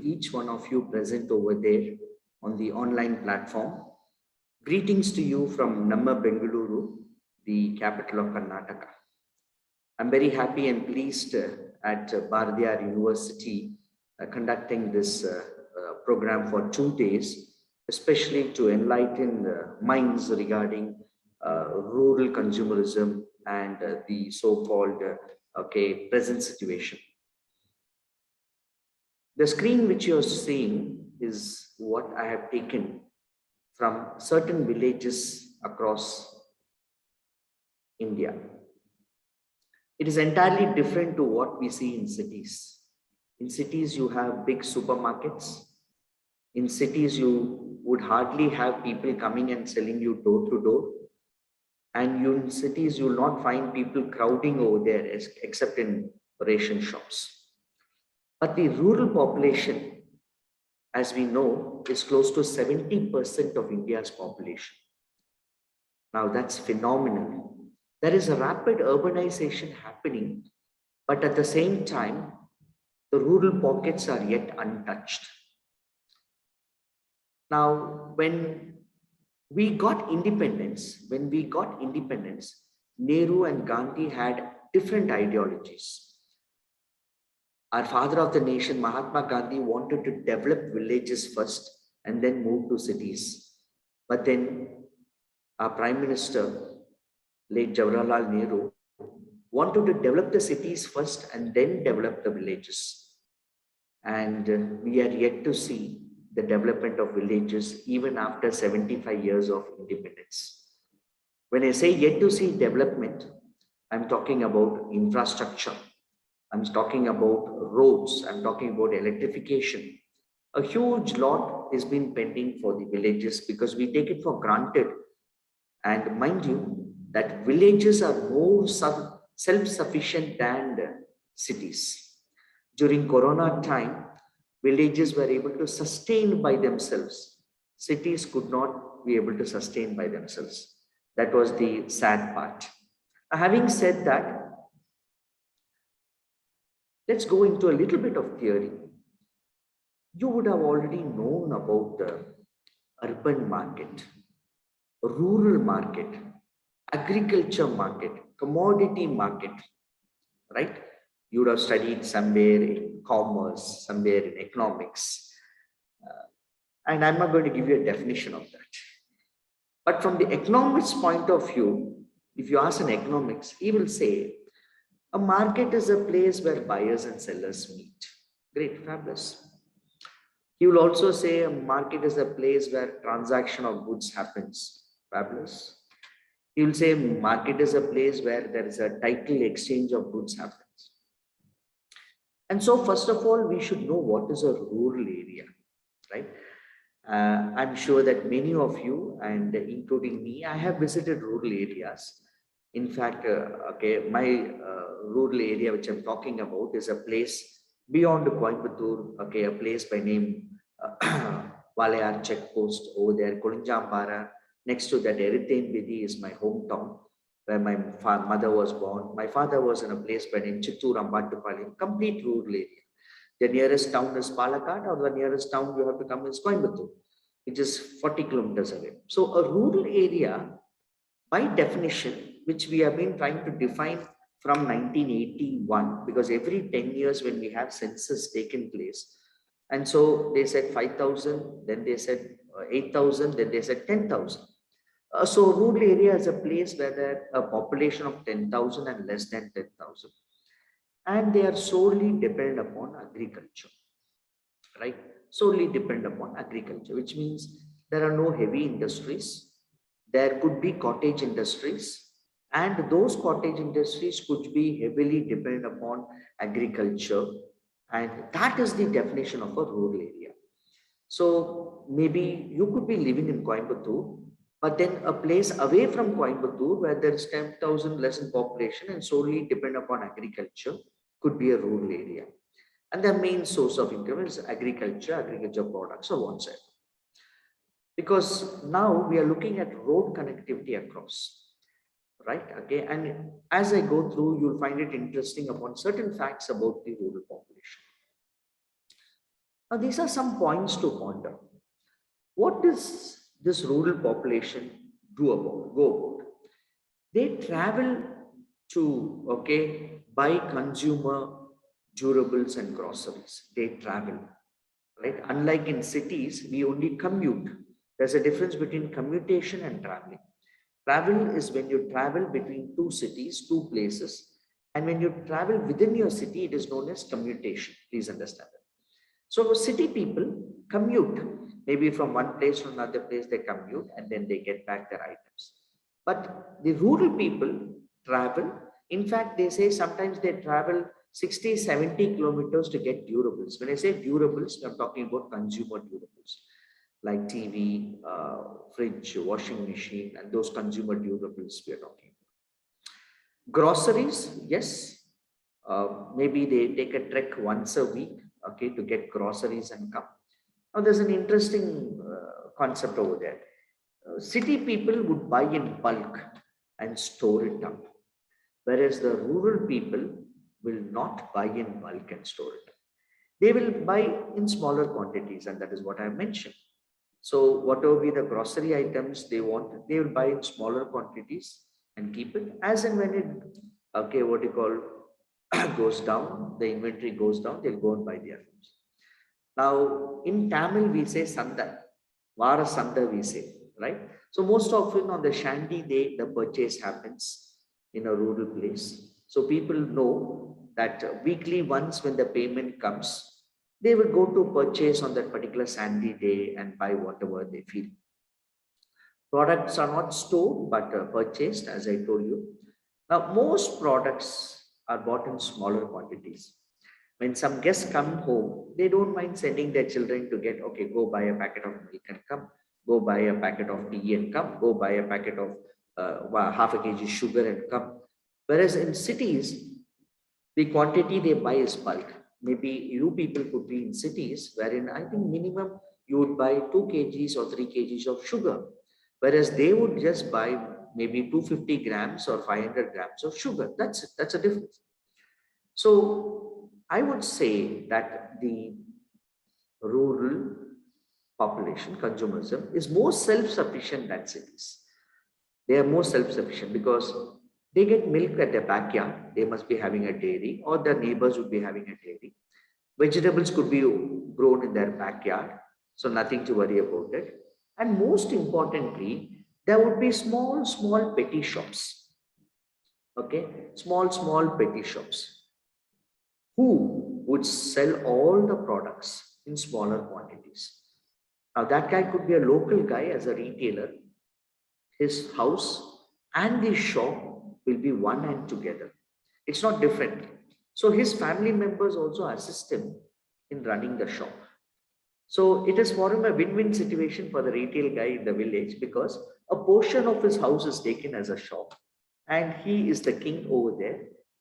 each one of you present over there on the online platform. Greetings to you from Namma Bengaluru, the capital of Karnataka. I'm very happy and pleased at Bardiyar University conducting this program for 2 days, especially to enlighten minds regarding rural consumerism and the so-called present situation. The screen which you're seeing is what I have taken from certain villages across India. It is entirely different to what we see in cities. In cities, you have big supermarkets. In cities, you would hardly have people coming and selling you door to door. And in cities, you will not find people crowding over there except in ration shops. But the rural population, as we know, is close to 70% of India's population. Now that's phenomenal. There is a rapid urbanization happening, but at the same time, the rural pockets are yet untouched. Now, when we got independence, Nehru and Gandhi had different ideologies. Our father of the nation, Mahatma Gandhi, wanted to develop villages first and then move to cities. But then our Prime Minister, late Jawaharlal Nehru, wanted to develop the cities first and then develop the villages. And we are yet to see the development of villages even after 75 years of independence. When I say yet to see development, I'm talking about infrastructure. I'm talking about roads. I'm talking about electrification. A huge lot has been pending for the villages because we take it for granted. And mind you, that villages are more self-sufficient than cities. During Corona time, villages were able to sustain by themselves. Cities could not be able to sustain by themselves. That was the sad part. Having said that, let's go into a little bit of theory. You would have already known about the urban market, rural market, agriculture market, commodity market, right? You would have studied somewhere in commerce, somewhere in economics. And I'm not going to give you a definition of that. But from the economics point of view, if you ask an economics, he will say, a market is a place where buyers and sellers meet. Great, fabulous. He will also say a market is a place where transaction of goods happens. Fabulous. He will say market is a place where there is a title exchange of goods happens. And so first of all, we should know what is a rural area, right? I'm sure that many of you, and including me, I have visited rural areas. In fact, my rural area which I'm talking about is a place beyond Coimbatore, a place by name Walayar checkpost over there, Kodinjampara. Next to that, Eritane Bidi is my hometown where my mother was born. My father was in a place by name Chittoor Ambattupalayam, complete rural area. The nearest town is Palakkad, or the nearest town you have to come is Coimbatore, which is 40 kilometers away. So a rural area, by definition, which we have been trying to define from 1981, because every 10 years when we have census taken place, and so they said 5,000, then they said 8,000, then they said 10,000. So rural area is a place where there a population of 10,000 and less than 10,000. And they are solely dependent upon agriculture, right? Solely dependent upon agriculture, which means there are no heavy industries. There could be cottage industries, and those cottage industries could be heavily dependent upon agriculture. And that is the definition of a rural area. So maybe you could be living in Coimbatore, but then a place away from Coimbatore where there is 10,000 less in population and solely depend upon agriculture could be a rural area. And their main source of income is agriculture products or whatsoever. Because now we are looking at road connectivity across, right? Okay, and as I go through, you'll find it interesting upon certain facts about the rural population. Now, these are some points to ponder. What does this rural population go about? They travel to, okay, buy consumer durables and groceries. They travel, right? Unlike in cities, we only commute. There's a difference between commutation and traveling. Travel is when you travel between two cities, two places, and when you travel within your city, it is known as commutation. Please understand that. So city people commute, maybe from one place to another place, they commute and then they get back their items. But the rural people travel. In fact, they say sometimes they travel 60, 70 kilometers to get durables. When I say durables, I'm talking about consumer durables like TV, fridge, washing machine, and those consumer durables we are talking. Groceries, yes. Maybe they take a trek once a week, okay, to get groceries and come. Now, there's an interesting concept over there. City people would buy in bulk and store it up, whereas the rural people will not buy in bulk and store it up. They will buy in smaller quantities, and that is what I mentioned. So, whatever be the grocery items they want, they will buy in smaller quantities and keep it as and when it, okay, what you call goes down, the inventory goes down, they'll go and buy the items. Now, in Tamil, we say Sanda, Vara Sanda, we say, right? So, most often on the Shandy day, the purchase happens in a rural place. So, people know that weekly once when the payment comes, they will go to purchase on that particular sandy day and buy whatever they feel. Products are not stored but purchased, as I told you. Now, most products are bought in smaller quantities. When some guests come home, they don't mind sending their children to get, okay, go buy a packet of milk and come, go buy a packet of tea and come, go buy a packet of half a kg sugar and come. Whereas in cities, the quantity they buy is bulk. Maybe you people could be in cities wherein I think minimum you would buy 2 kgs or 3 kgs of sugar, whereas they would just buy maybe 250 grams or 500 grams of sugar. That's it. That's a difference. So I would say that the rural population, consumerism, is more self-sufficient than cities. They are more self-sufficient because they get milk at their backyard. They must be having a dairy, or their neighbors would be having a dairy. Vegetables could be grown in their backyard, so nothing to worry about it. And most importantly, there would be small petty shops. Okay, small petty shops who would sell all the products in smaller quantities. Now, that guy could be a local guy as a retailer. His house and the shop will be one and together. It's not different. So his family members also assist him in running the shop. So it is for him a win-win situation for the retail guy in the village because a portion of his house is taken as a shop and he is the king over there.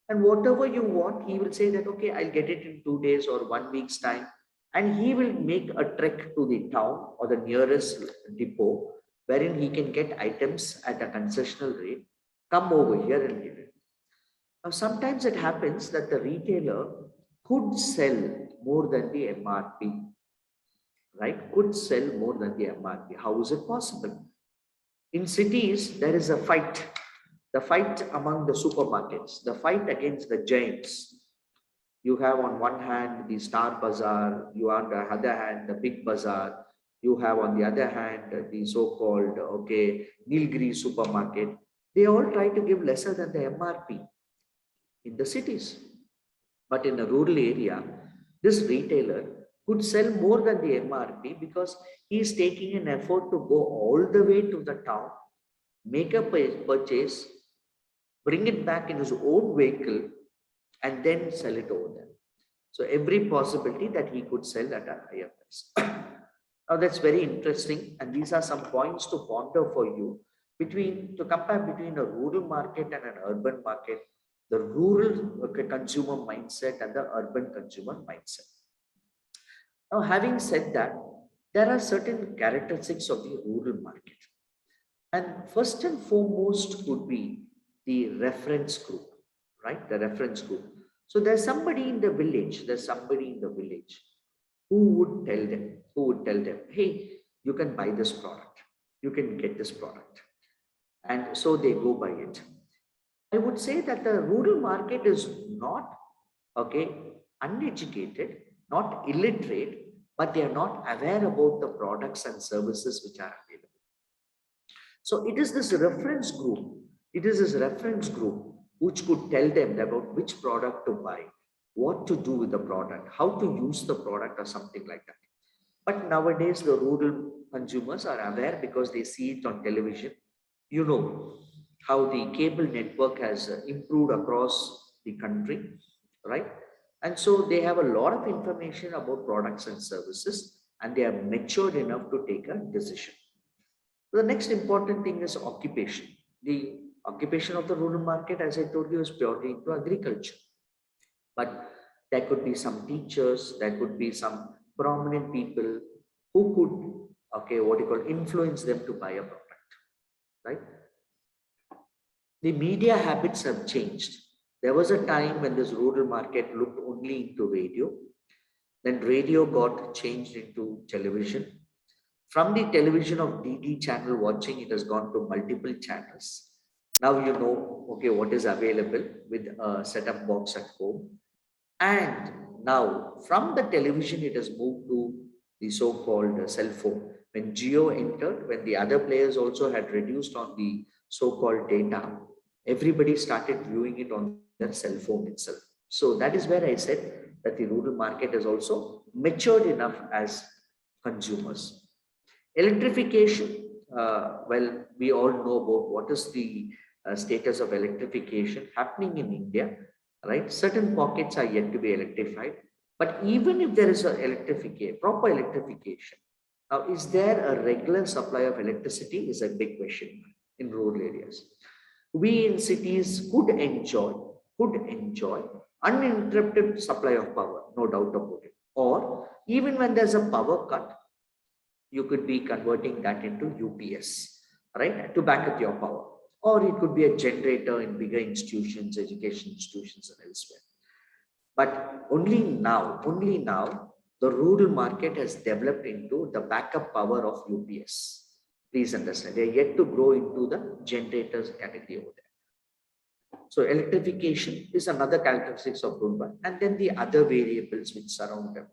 And whatever you want, he will say that, okay, I'll get it in 2 days or 1 week's time. And he will make a trek to the town or the nearest depot wherein he can get items at a concessional rate, come over here and give it. Now, sometimes it happens that the retailer could sell more than the MRP, right? Could sell more than the MRP. How is it possible? In cities, there is a fight. The fight among the supermarkets, the fight against the giants. You have on one hand the Star Bazaar, you on the other hand the Big Bazaar, you have on the other hand the so-called, okay, Nilgiri supermarket. They all try to give lesser than the MRP in the cities. But in a rural area, this retailer could sell more than the MRP because he is taking an effort to go all the way to the town, make a purchase, bring it back in his own vehicle, and then sell it over there. So every possibility that he could sell at a higher price. Now that's very interesting, and these are some points to ponder for you to compare between a rural market and an urban market, the rural consumer mindset and the urban consumer mindset. Now, having said that, there are certain characteristics of the rural market. And first and foremost would be the reference group, right? The reference group. So there's somebody in the village, who would tell them? Who would tell them, hey, you can buy this product, you can get this product, and so they go buy it. I would say that the rural market is not okay, uneducated, not illiterate, but they are not aware about the products and services which are available. So it is this reference group, which could tell them about which product to buy, what to do with the product, how to use the product or something like that. But nowadays the rural consumers are aware because they see it on television. You know how the cable network has improved across the country, right? And so they have a lot of information about products and services, and they are matured enough to take a decision. The next important thing is occupation. The occupation of the rural market, as I told you, is purely into agriculture. But there could be some teachers, there could be some prominent people who could, okay, what you call, influence them to buy a product, right? The media habits have changed. There was a time when this rural market looked only into radio. Then radio got changed into television. From the television of DD channel watching, it has gone to multiple channels. Now you know, okay, what is available with a set-up box at home. And now from the television, it has moved to the so-called cell phone. When Jio entered, when the other players also had reduced on the so-called data, everybody started viewing it on their cell phone itself. So that is where I said that the rural market is also matured enough as consumers. Electrification, well, we all know about what is the status of electrification happening in India, right? Certain pockets are yet to be electrified, but even if there is a proper electrification, now is there a regular supply of electricity is a big question in rural areas. We in cities could enjoy uninterrupted supply of power, no doubt about it. Or even when there's a power cut, you could be converting that into UPS, right, to back up your power. Or it could be a generator in bigger institutions, education institutions, and elsewhere. But only now, the rural market has developed into the backup power of UPS. Please understand, they are yet to grow into the generators category over there. So electrification is another characteristics of rural, and then the other variables which surround them.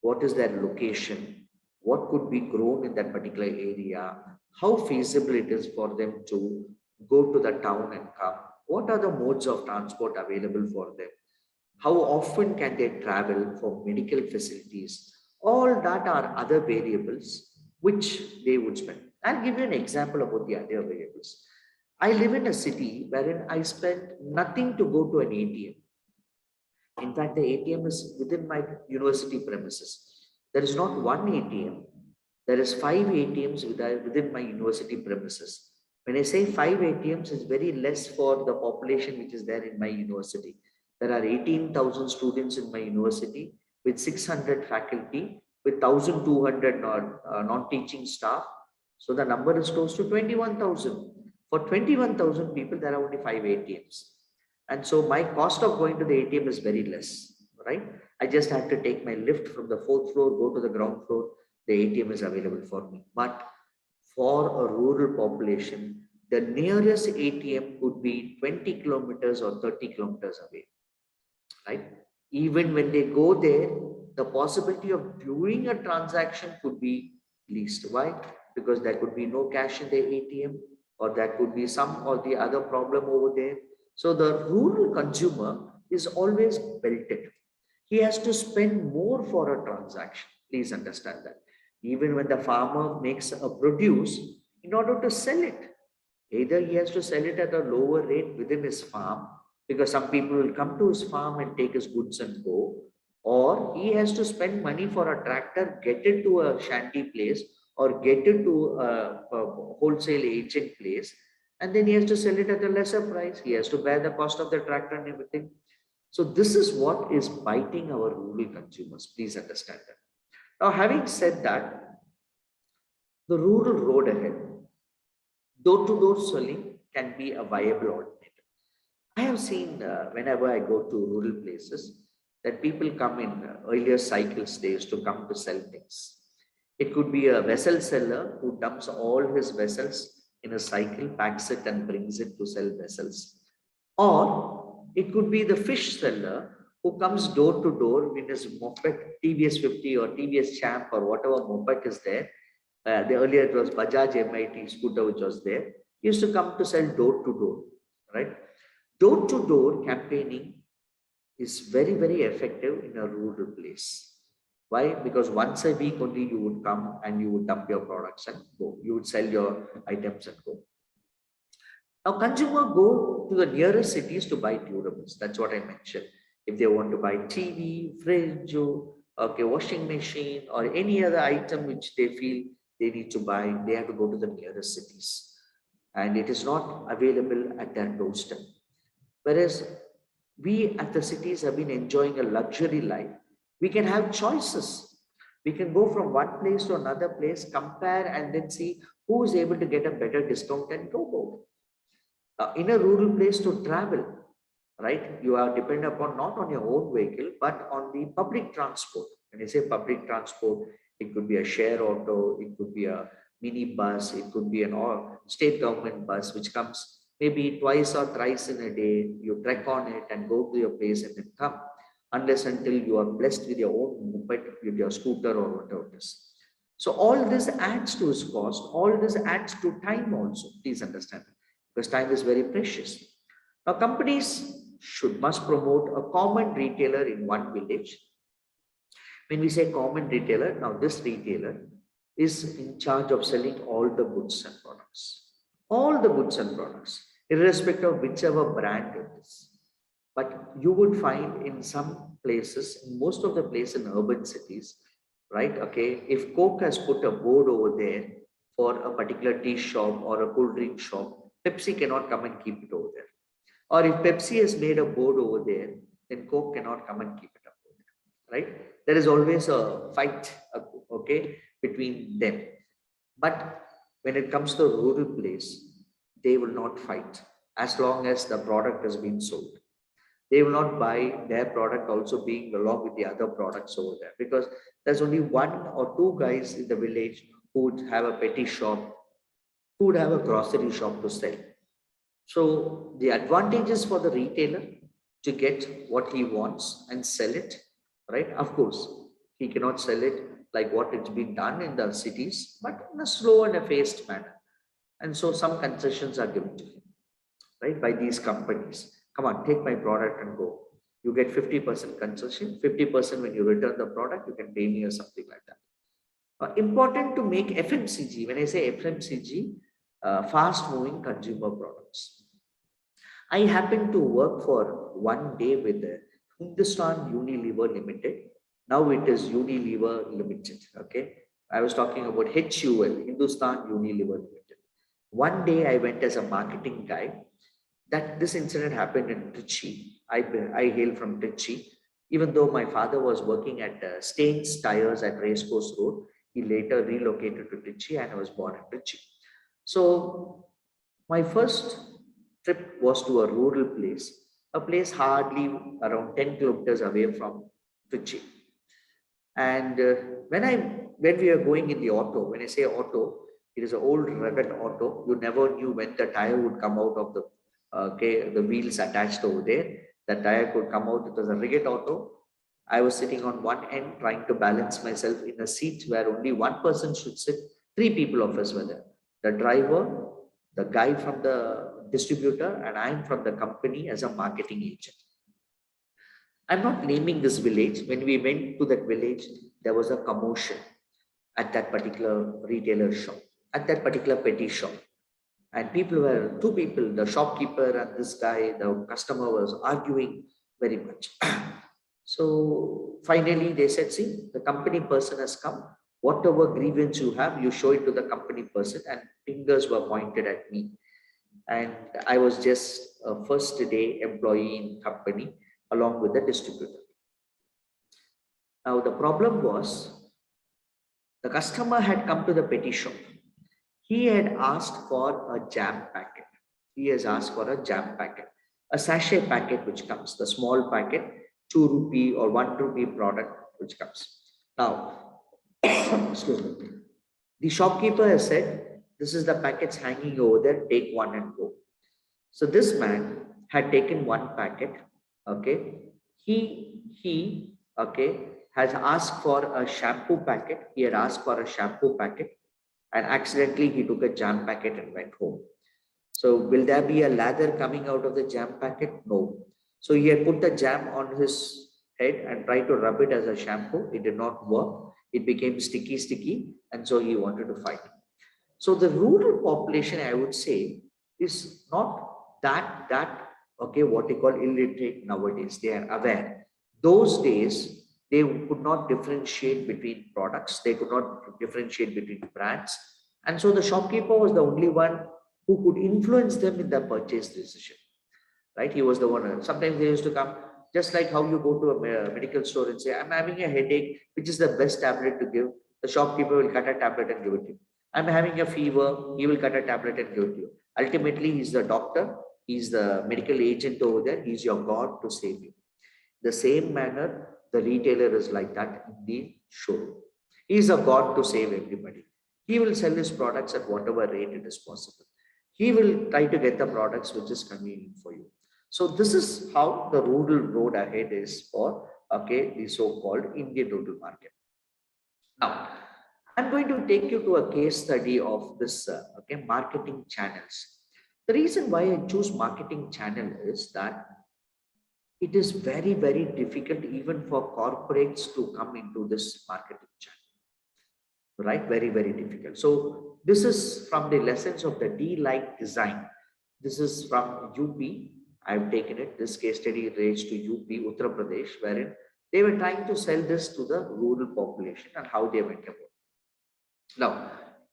What is their location? What could be grown in that particular area? How feasible it is for them to go to the town and come? What are the modes of transport available for them? How often can they travel for medical facilities? All that are other variables which they would spend. I'll give you an example about the other variables. I live in a city wherein I spend nothing to go to an ATM. In fact, the ATM is within my university premises. There is not one ATM. There is 5 ATMs within my university premises. When I say 5 ATMs, it's very less for the population which is there in my university. There are 18,000 students in my university with 600 faculty, with 1,200 non-teaching staff. So the number is close to 21,000. For 21,000 people, there are only 5 ATMs. And so my cost of going to the ATM is very less, right? I just have to take my lift from the 4th floor, go to the ground floor, the ATM is available for me. But for a rural population, the nearest ATM could be 20 kilometers or 30 kilometers away, right? Even when they go there, the possibility of doing a transaction could be least. Why? Because there could be no cash in the ATM, or there could be some or the other problem over there. So the rural consumer is always belted. He has to spend more for a transaction. Please understand that. Even when the farmer makes a produce, in order to sell it, either he has to sell it at a lower rate within his farm, because some people will come to his farm and take his goods and go, or he has to spend money for a tractor, get it to a shanty place, or get it to a wholesale agent place, and then he has to sell it at a lesser price. He has to bear the cost of the tractor and everything. So this is what is biting our rural consumers. Please understand that. Now, having said that, the rural road ahead, door-to-door selling can be a viable alternative. I have seen whenever I go to rural places, that people come in earlier cycles, they used to come to sell things. It could be a vessel seller who dumps all his vessels in a cycle, packs it and brings it to sell vessels. Or it could be the fish seller who comes door to door with his moped, TVS 50 or TVS Champ or whatever moped is there. The earlier it was Bajaj MIT scooter which was there. He used to come to sell door to door, right? Door to door campaigning is very, very effective in a rural place. Why? Because once a week only you would come and you would dump your products and go. You would sell your items and go. Now, consumer go to the nearest cities to buy durables. That's what I mentioned. If they want to buy TV, fridge, okay, washing machine, or any other item which they feel they need to buy, they have to go to the nearest cities. And it is not available at their doorstep. Whereas we at the cities have been enjoying a luxury life. We can have choices. We can go from one place to another place, compare, and then see who is able to get a better discount and go. In a rural place to travel, right? You are dependent upon not on your own vehicle, but on the public transport. When I say public transport, it could be a share auto, it could be a mini bus, it could be an state government bus, which comes maybe twice or thrice in a day. You trek on it and go to your place and then come, unless until you are blessed with your own moped, with your scooter or whatever it is. So all this adds to its cost. All this adds to time also. Please understand, because time is very precious. Now, companies must promote a common retailer in one village. When we say common retailer, now this retailer is in charge of selling all the goods and products. All the goods and products, irrespective of whichever brand it is. But you would find in some places, in most of the places in urban cities, right? Okay, if Coke has put a board over there for a particular tea shop or a cool drink shop, Pepsi cannot come and keep it over there. Or if Pepsi has made a board over there, then Coke cannot come and keep it up over there, right? There is always a fight, okay, between them. But when it comes to a rural place, they will not fight as long as the product has been sold. They will not buy their product also being along with the other products over there, because there's only one or two guys in the village who would have a petty shop, who would have a grocery shop to sell. So the advantages for the retailer to get what he wants and sell it, right? Of course, he cannot sell it like what it's been done in the cities, but in a slow and a phased manner. And so some concessions are given to him, right, by these companies. Come on, take my product and go. You get 50% concession, 50% when you return the product, you can pay me or something like that. Important to make FMCG, when I say FMCG, fast moving consumer products. I happened to work for one day with Hindustan Unilever Limited. Now it is Unilever Limited. Okay. I was talking about HUL, Hindustan Unilever Limited. One day I went as a marketing guy. That this incident happened in Trichy. I hail from Trichy. Even though my father was working at Staines Tires at Racecourse Road, he later relocated to Trichy and I was born in Trichy. So my first trip was to a rural place, a place hardly around 10 kilometers away from Trichy. And when we were going in the auto, when I say auto, it is an old rugged auto. You never knew when the tire would come out of the wheels attached over there. The tire could come out. It was a rugged auto. I was sitting on one end trying to balance myself in a seat where only one person should sit. Three people of us were there. The driver, the guy from the distributor, and I'm from the company as a marketing agent. I'm not naming this village. When we went to that village, there was a commotion at that particular retailer shop, at that particular petty shop. And two people, the shopkeeper and this guy, the customer, was arguing very much. So finally they said, see, the company person has come. Whatever grievance you have, you show it to the company person, and fingers were pointed at me. And I was just a first day employee in company along with the distributor. Now the problem was the customer had come to the petty shop. He had asked for a jam packet. He has asked for a jam packet, a sachet packet which comes, the small packet 2 rupee or 1 rupee product which comes. Now, excuse me. The shopkeeper has said, this is the packets hanging over there, take one and go. So this man had taken one packet, okay. Okay, has asked for a shampoo packet. He had asked for a shampoo packet and accidentally he took a jam packet and went home. So will there be a lather coming out of the jam packet? No. So he had put the jam on his head and tried to rub it as a shampoo. It did not work. It became sticky, and so he wanted to fight. So the rural population, I would say, is not that okay, what you call illiterate nowadays. They are aware. Those days, they could not differentiate between products. They could not differentiate between brands. And so the shopkeeper was the only one who could influence them in their purchase decision, right? He was the one. Sometimes they used to come, just like how you go to a medical store and say, I'm having a headache, which is the best tablet to give. The shopkeeper will cut a tablet and give it to you. I'm having a fever, he will cut a tablet and give it to you. Ultimately, he's the doctor, he's the medical agent over there, he's your God to save you. The same manner, the retailer is like that in the showroom. He is a God to save everybody. He will sell his products at whatever rate it is possible. He will try to get the products which is convenient for you. So this is how the rural road ahead is for, okay, the so-called Indian rural market. Now, I'm going to take you to a case study of this, okay, marketing channels. The reason why I choose marketing channel is that it is very, very difficult even for corporates to come into this marketing channel, right? Very, very difficult. So this is from the lessons of the D-like design. This is from UP. I've taken it. This case study relates to UP, Uttar Pradesh, wherein they were trying to sell this to the rural population and how they went about. Now,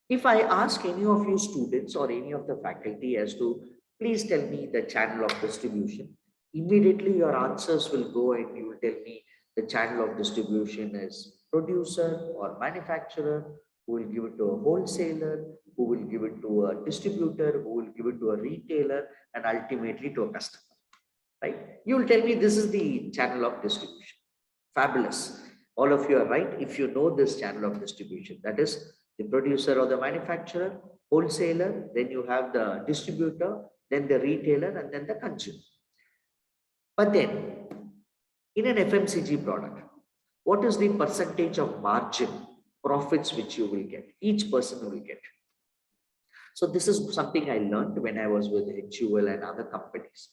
if I ask any of you students or any of the faculty as to, please tell me the channel of distribution, immediately your answers will go and you will tell me the channel of distribution is producer or manufacturer, who will give it to a wholesaler, who will give it to a distributor, who will give it to a retailer, and ultimately to a customer, right? You will tell me this is the channel of distribution. Fabulous. All of you are right. If you know this channel of distribution, that is the producer or the manufacturer, wholesaler, then you have the distributor, then the retailer, and then the consumer. But then, in an FMCG product, what is the percentage of margin, profits which you will get? Each person will get. So this is something I learned when I was with HUL and other companies.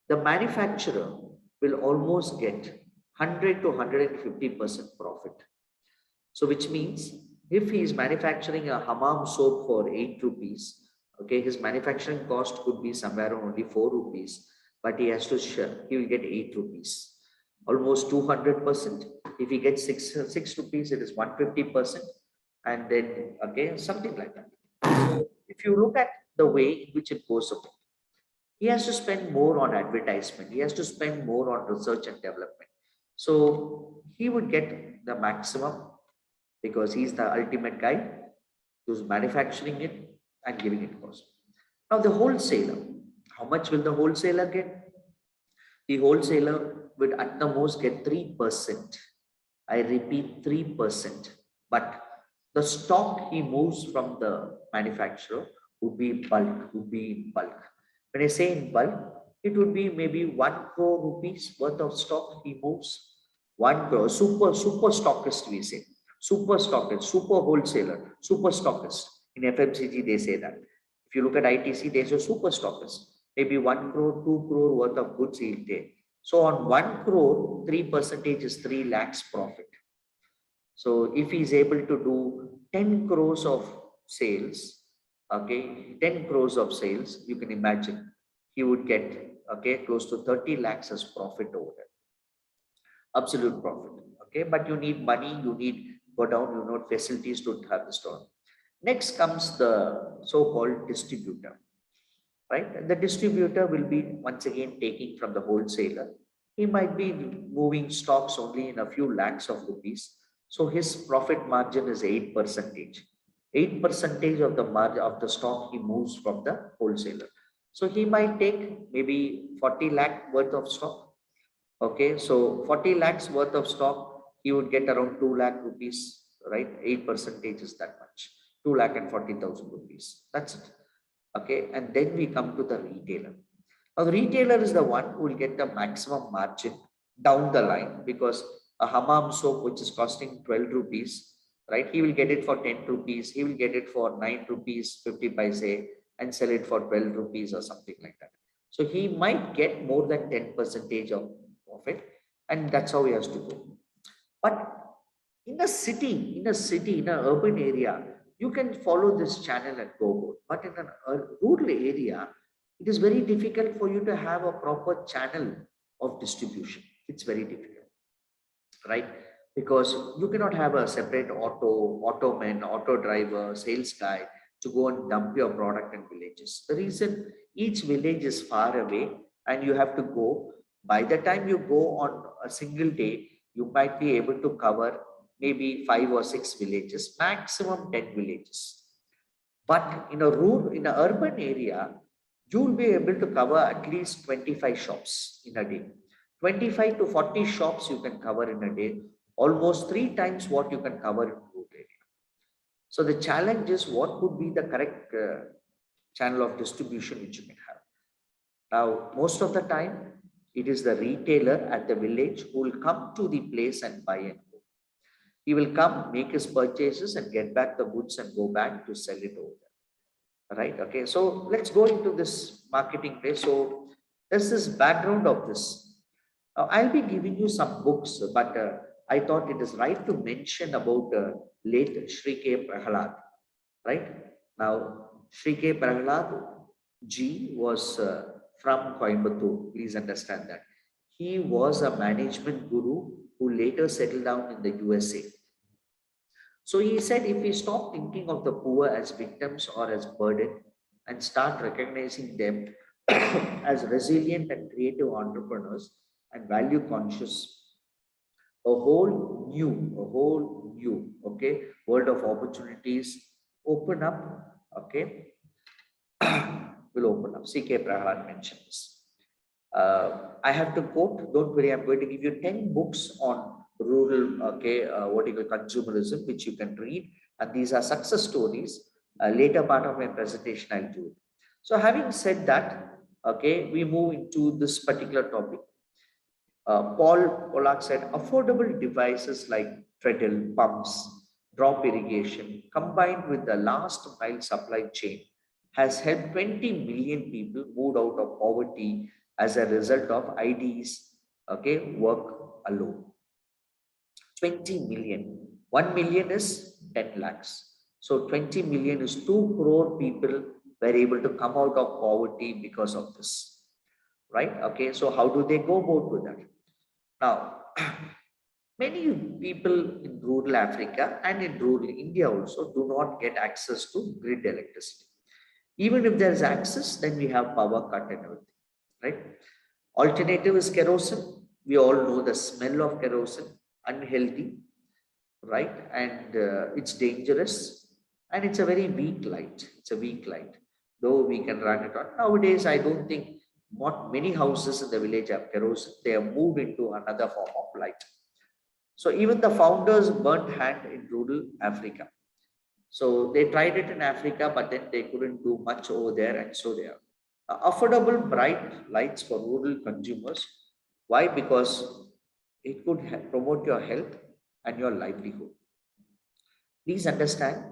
The manufacturer will almost get 100 to 150% profit. So which means if he is manufacturing a hammam soap for 8 rupees, okay, his manufacturing cost could be somewhere around only 4 rupees, but he has to share, he will get 8 rupees, almost 200%. If he gets 6 rupees, it is 150%. And then, okay, something like that. So if you look at the way in which it goes about, he has to spend more on advertisement. He has to spend more on research and development. So he would get the maximum because he's the ultimate guy who's manufacturing it and giving it cost. Now the wholesaler, how much will the wholesaler get? The wholesaler would at the most get 3%. I repeat, 3%. But the stock he moves from the manufacturer would be bulk, When I say in bulk, it would be maybe 1 crore rupees worth of stock he moves. 1 crore, super stockist we say. Super stockist, super wholesaler, super stockist. In FMCG, they say that. If you look at ITC, they say super stockist. Maybe 1 crore, 2 crore worth of goods he'll take. So on 1 crore, 3% is 3 lakhs profit. So if he's able to do 10 crores of sales, okay, 10 crores of sales, you can imagine he would get, okay, close to 30 lakhs as profit over there. Absolute profit, okay, but you need money, you need go down, you need facilities to have the store. Next comes the so-called distributor, right? The distributor will be once again taking from the wholesaler. He might be moving stocks only in a few lakhs of rupees. So his profit margin is 8%. 8% of the margin of the stock he moves from the wholesaler. So he might take maybe 40 lakh worth of stock. Okay, so 40 lakhs worth of stock, he would get around 2 lakh rupees, right? 8% is that much, 2 lakh and 40,000 rupees. That's it. Okay, and then we come to the retailer. Now, the retailer is the one who will get the maximum margin down the line, because a hammam soap which is costing 12 rupees, right? He will get it for 10 rupees, he will get it for 9 rupees 50 paise and sell it for 12 rupees or something like that. So he might get more than 10 percentage of profit, and that's how he has to go. But in an urban area, you can follow this channel and go good. But in a rural area, it is very difficult for you to have a proper channel of distribution. It's very difficult, right? Because you cannot have a separate automan, auto driver, sales guy to go and dump your product in villages. The reason, each village is far away and you have to go. By the time you go on a single day, you might be able to cover maybe 5 or 6 villages, maximum 10 villages. But in an urban area, you'll be able to cover at least 25 shops in a day. 25 to 40 shops you can cover in a day, almost 3 times what you can cover in rural area. So the challenge is, what could be the correct channel of distribution which you can have. Now, most of the time, it is the retailer at the village who will come to the place and buy and go. He will come, make his purchases, and get back the goods and go back to sell it over there. Right? Okay. So let's go into this marketing phase. So there's this background of this. Now, I'll be giving you some books, but I thought it is right to mention about late Sri K. Prahalad. Right? Now, Sri K. Prahalad G was from Coimbatore. Please understand that. He was a management guru who later settled down in the USA. So he said, if we stop thinking of the poor as victims or as burden and start recognizing them as resilient and creative entrepreneurs and value conscious, okay, world of opportunities open up, okay, will open up. C.K. Prahalad mentioned this. I have to quote, don't worry, I'm going to give you 10 books on rural, okay, what you call consumerism, which you can read. And these are success stories. Later part of my presentation, I'll do it. So having said that, okay, we move into this particular topic. Paul Pollack said, affordable devices like treadle, pumps, drop irrigation, combined with the last mile supply chain, has helped 20 million people moved out of poverty as a result of ID's, okay, work alone. 20 million. 1 million is 10 lakhs. So 20 million is 2 crore people were able to come out of poverty because of this. Right? Okay. So how do they go about with that? Now, many people in rural Africa and in rural India also do not get access to grid electricity. Even if there is access, then we have power cut and everything, right? Alternative is kerosene. We all know the smell of kerosene, unhealthy, right? And it's dangerous, and it's a very weak light. It's a weak light, though we can run it on. Nowadays, I don't think not many houses in the village have kerosene. They have moved into another form of light. So even the founders burnt hand in rural Africa. So they tried it in Africa, but then they couldn't do much over there, and so they are. Affordable bright lights for rural consumers. Why? Because it could promote your health and your livelihood. Please understand,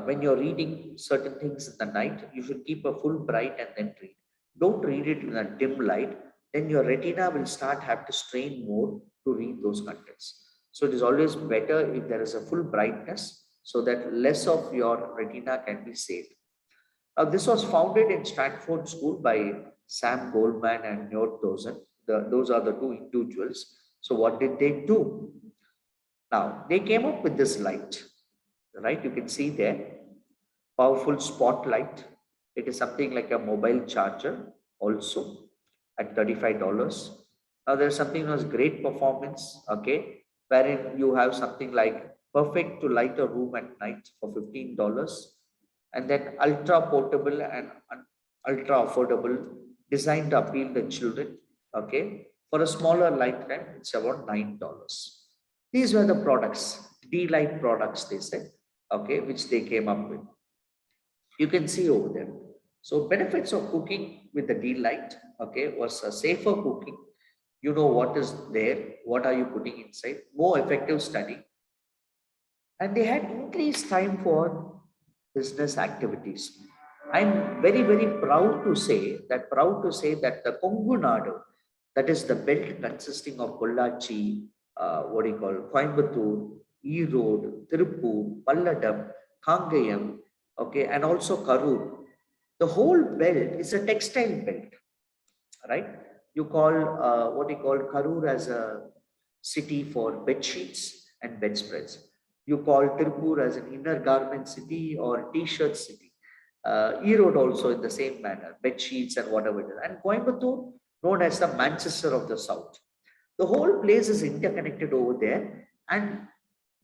when you're reading certain things in the night, you should keep a full bright and then read. Don't read it in a dim light, then your retina will start have to strain more to read those contents. So it is always better if there is a full brightness so that less of your retina can be saved. Now, this was founded in Stanford School by Sam Goldman and Newt Dozen. Those are the two individuals. So what did they do? Now, they came up with this light, right? You can see there, powerful spotlight. It is something like a mobile charger also at $35. Now, there's something known as great performance, okay, wherein you have something like perfect to light a room at night for $15, and then ultra portable and ultra affordable, designed to appeal to children, okay. For a smaller lifetime, it's about $9. These were the products, D-Light products, they said, okay, which they came up with. You can see over there. So benefits of cooking with the D-Light, okay, was a safer cooking. You know what is there, what are you putting inside, more effective study. And they had increased time for business activities. I'm very, very proud to say that the Kongu Nadu, that is the belt consisting of Pollachi, Coimbatore, Erode, Tirupur, Palladam, Kangayam, okay, and also Karur. The whole belt is a textile belt, right? You call Karur as a city for bed sheets and bedspreads. You call Tirupur as an inner garment city or t-shirt city. Erode also in the same manner, bed sheets and whatever it is. And Coimbatore, known as the Manchester of the South. The whole place is interconnected over there. And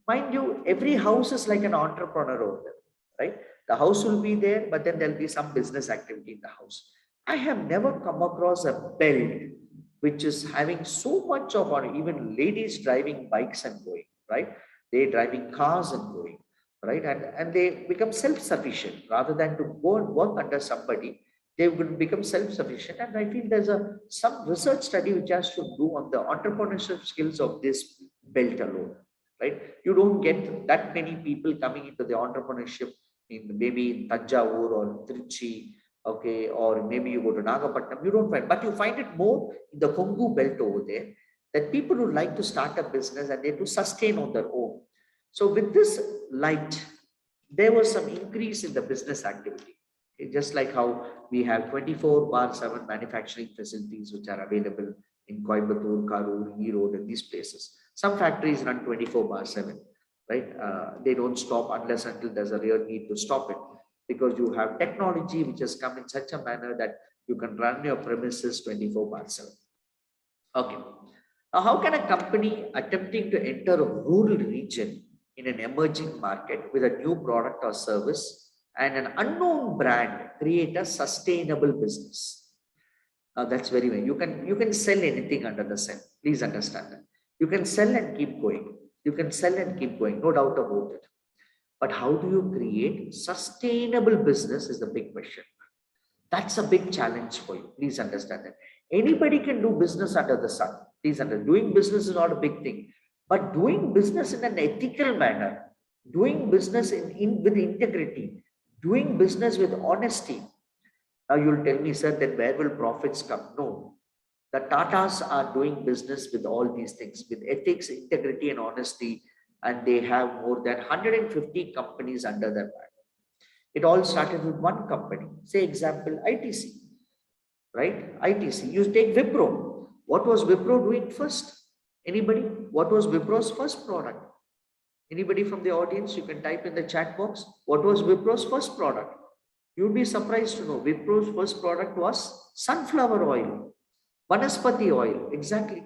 mind you, every house is like an entrepreneur over there, right? The house will be there, but then there'll be some business activity in the house. I have never come across a belt which is having so much of, or even ladies driving bikes and going, right? They driving cars and going, right? And they become self-sufficient rather than to go and work under somebody. They will become self-sufficient. And I feel there's some research study which has to do on the entrepreneurship skills of this belt alone, right? You don't get that many people coming into the entrepreneurship in maybe in Tanjavur or Trichy, okay, or maybe you go to Nagapattinam, you don't find, but you find it more in the Kongu belt over there, that people who like to start a business and they to sustain on their own. So with this light, there was some increase in the business activity. Okay, just like how we have 24/7 manufacturing facilities which are available in Coimbatore, Karur, Erode, and these places. Some factories run 24/7, right? They don't stop unless until there's a real need to stop it, because you have technology which has come in such a manner that you can run your premises 24/7. Okay. Now, how can a company attempting to enter a rural region in an emerging market with a new product or service and an unknown brand create a sustainable business? Now, that's very well. You can sell anything under the sun. Please understand that. You can sell and keep going. You can sell and keep going, no doubt about it. But how do you create sustainable business is the big question. That's a big challenge for you. Please understand that. Anybody can do business under the sun. Please understand. Doing business is not a big thing. But doing business in an ethical manner, doing business with integrity, doing business with honesty. Now you'll tell me, sir, then where will profits come? No. The Tatas are doing business with all these things, with ethics, integrity, and honesty, and they have more than 150 companies under their banner. It all started with one company. Say example, ITC, right? ITC. You take Wipro. What was Wipro doing first? Anybody? What was Wipro's first product? Anybody from the audience? You can type in the chat box. What was Wipro's first product? You'd be surprised to know Wipro's first product was sunflower oil, Vanaspati oil, exactly,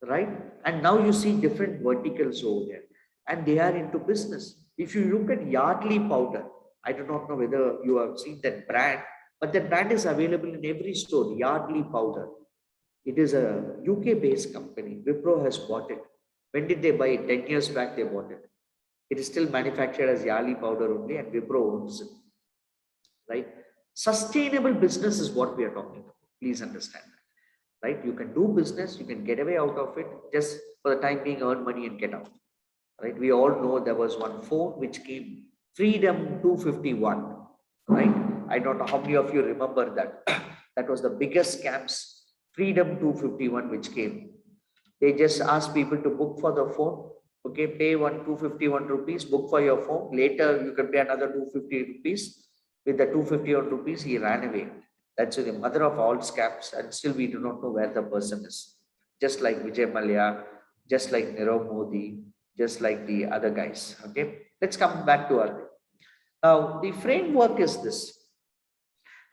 right? And now you see different verticals over there, and they are into business. If you look at Yardley powder, I do not know whether you have seen that brand, but that brand is available in every store, Yardley powder. It is a UK-based company. Wipro has bought it. When did they buy it? 10 years back, they bought it. It is still manufactured as Yardley powder only, and Wipro owns it, right? Sustainable business is what we are talking about. Please understand that, right? You can do business, you can get away out of it, just for the time being, earn money and get out, right? We all know there was one phone which came, Freedom 251, right? I don't know how many of you remember that. That was the biggest scams, Freedom 251, which came. They just asked people to book for the phone. Okay, pay 251 rupees, book for your phone. Later, you can pay another 250 rupees. With the 251 rupees, he ran away. That's the mother of all scams, and still we do not know where the person is. Just like Vijay Mallya, just like Nirav Modi, just like the other guys. Okay, let's come back to our. Now, the framework is this.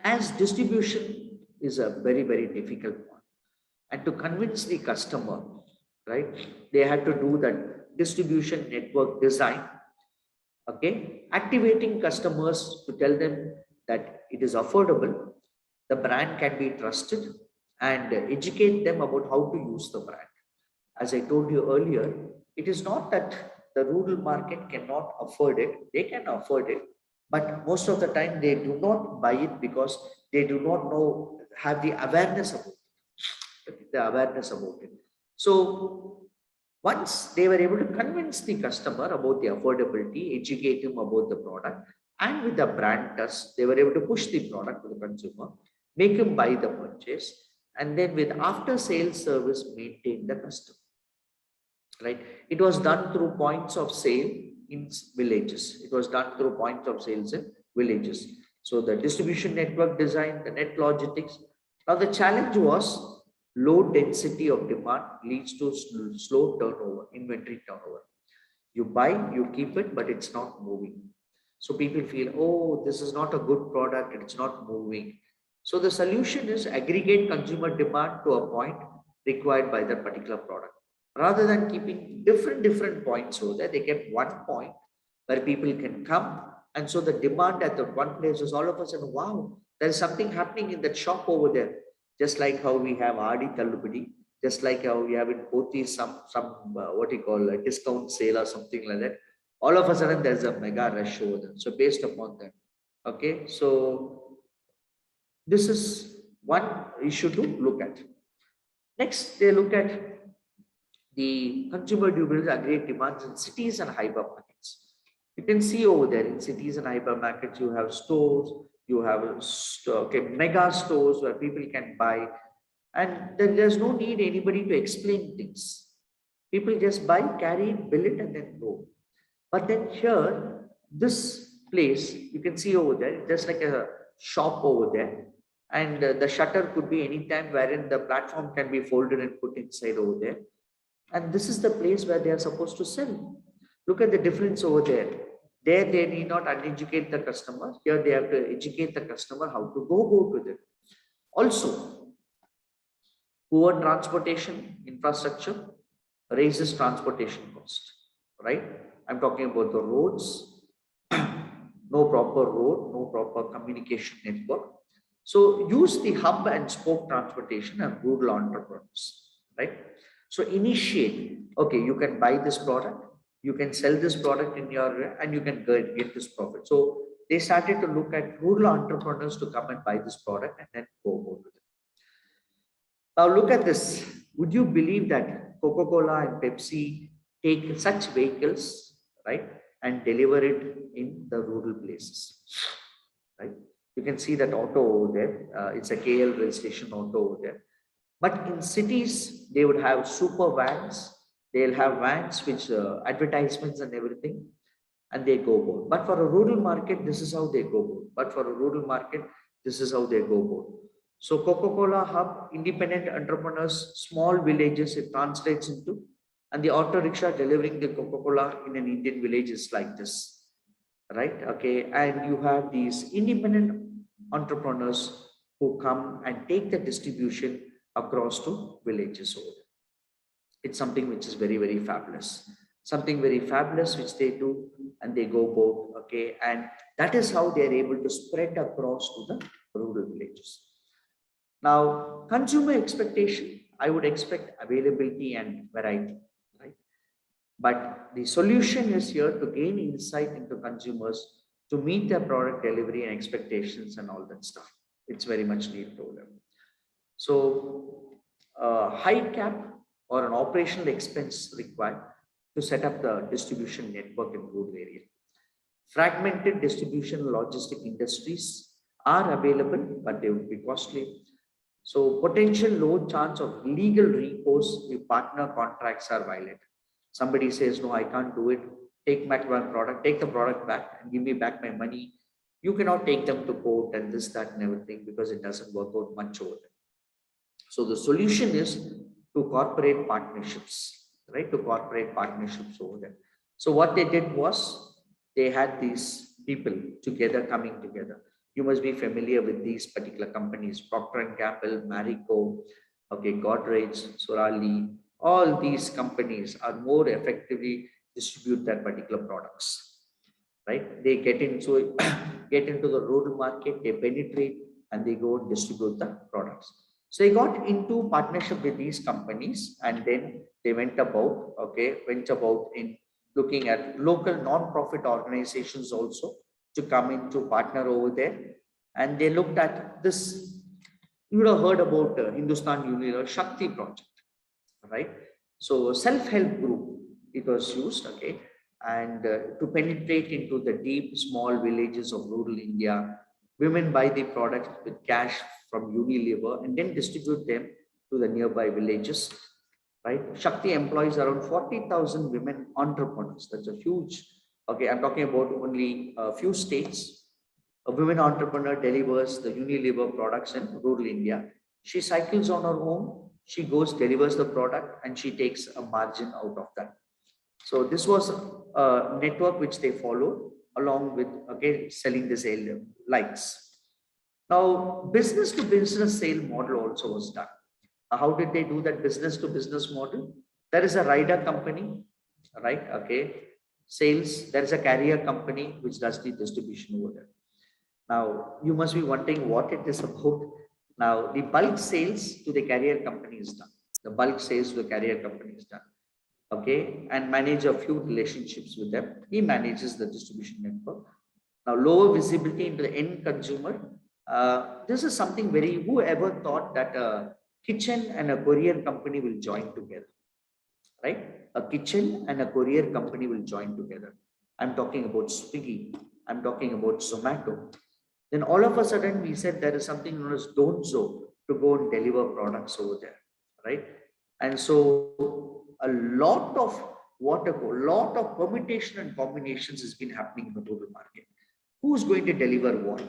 As distribution is a very, very difficult one, and to convince the customer, right, they had to do that distribution network design. Okay, activating customers to tell them that it is affordable, the brand can be trusted, and educate them about how to use the brand. As I told you earlier, it is not that the rural market cannot afford it, they can afford it, but most of the time they do not buy it because they do not know, have the awareness about it, So once they were able to convince the customer about the affordability, educate him about the product, and with the brand trust, they were able to push the product to the consumer, make him buy the purchase, and then with after sales service, maintain the customer. Right? It was done through points of sale in villages. It was done through points of sales in villages. So the distribution network design, the net logistics. Now the challenge was low density of demand leads to slow turnover, inventory turnover. You buy, you keep it, but it's not moving. So people feel, oh, this is not a good product, it's not moving. So the solution is aggregate consumer demand to a point required by that particular product. Rather than keeping different points over there, they kept one point where people can come. And so the demand at the one place is all of a sudden, wow, there's something happening in that shop over there. Just like how we have Adi Tallupadi, just like how we have in Poti some what you call a discount sale or something like that. All of a sudden there's a mega rush over there. So based upon that, okay. So this is one issue to look at. Next, they look at the consumer durables aggregate demands in cities and hypermarkets. You can see over there in cities and hypermarkets, you have stores, you have okay, mega stores where people can buy, and then there's no need anybody to explain things. People just buy, carry it, bill it, and then go. But then here, this place, you can see over there, just like a shop over there, and the shutter could be anytime wherein the platform can be folded and put inside over there. And this is the place where they are supposed to sell. Look at the difference over there. There they need not uneducate the customer. Here they have to educate the customer how to go with it. Also, poor transportation infrastructure raises transportation cost, right? I'm talking about the roads, no proper road, no proper communication network. So use the hub and spoke transportation and rural entrepreneurs, right? So initiate, okay, you can buy this product, you can sell this product in your, and you can get this profit. So they started to look at rural entrepreneurs to come and buy this product and then go with it. Now look at this. Would you believe that Coca-Cola and Pepsi take such vehicles, right, and deliver it in the rural places, right? You can see that auto over there. It's a KL registration auto over there. But in cities, they would have super vans. They'll have vans which advertisements and everything, and they go board. But for a rural market, this is how they go board. But for a rural market, this is how they go board. So Coca-Cola hub, independent entrepreneurs, small villages, it translates into, and the auto rickshaw delivering the Coca-Cola in an Indian village is like this, right? Okay, and you have these independent entrepreneurs who come and take the distribution across to villages over there. It's something which is very fabulous. Something very fabulous which they do, and they go both, okay, and that is how they are able to spread across to the rural villages. Now, consumer expectation, I would expect availability and variety, right? But the solution is here to gain insight into consumers to meet their product delivery and expectations and all that stuff. It's very much needed over there. So, high cap or an operational expense required to set up the distribution network in rural area. Fragmented distribution logistic industries are available, but they would be costly. So potential low chance of legal recourse if partner contracts are violated. Somebody says, no, I can't do it. Take back my product, take the product back and give me back my money. You cannot take them to court and this, that, and everything because it doesn't work out much over there. So the solution is to corporate partnerships, right? To corporate partnerships over there. So what they did was they had these people together coming together. You must be familiar with these particular companies, Procter & Gamble, Marico, okay, Godrej, Sorali, all these companies are more effectively distribute their particular products, right? They get into, get into the rural market, they penetrate and they go and distribute the products. So they got into partnership with these companies, and then they went about, in looking at local non-profit organizations also to come into partner over there. And they looked at this, you would have heard about Hindustan Unilever Shakti project, right? So self-help group, it was used, okay, and to penetrate into the deep, small villages of rural India, women buy the product with cash from Unilever and then distribute them to the nearby villages, right? Shakti employs around 40,000 women entrepreneurs. That's a huge, okay, I'm talking about only a few states. A women entrepreneur delivers the Unilever products in rural India. She cycles on her own, she goes, delivers the product, and she takes a margin out of that. So this was a network which they followed along with, okay, selling the sale likes. Now, business to business sale model also was done. How did they do that business to business model? There is a rider company, right? Okay, sales. There is a carrier company which does the distribution over there. Now, you must be wondering what it is about. Now, the bulk sales to the carrier company is done. The bulk sales to the carrier company is done. Okay, and manage a few relationships with them. He manages the distribution network. Now, lower visibility into the end consumer. This is something very, whoever thought that a kitchen and a courier company will join together, right? A kitchen and a courier company will join together. I'm talking about Swiggy. I'm talking about Zomato. Then all of a sudden we said there is something known as Donzo to go and deliver products over there, right? And so a lot of lot of permutation and combinations has been happening in the global market. Who's going to deliver what?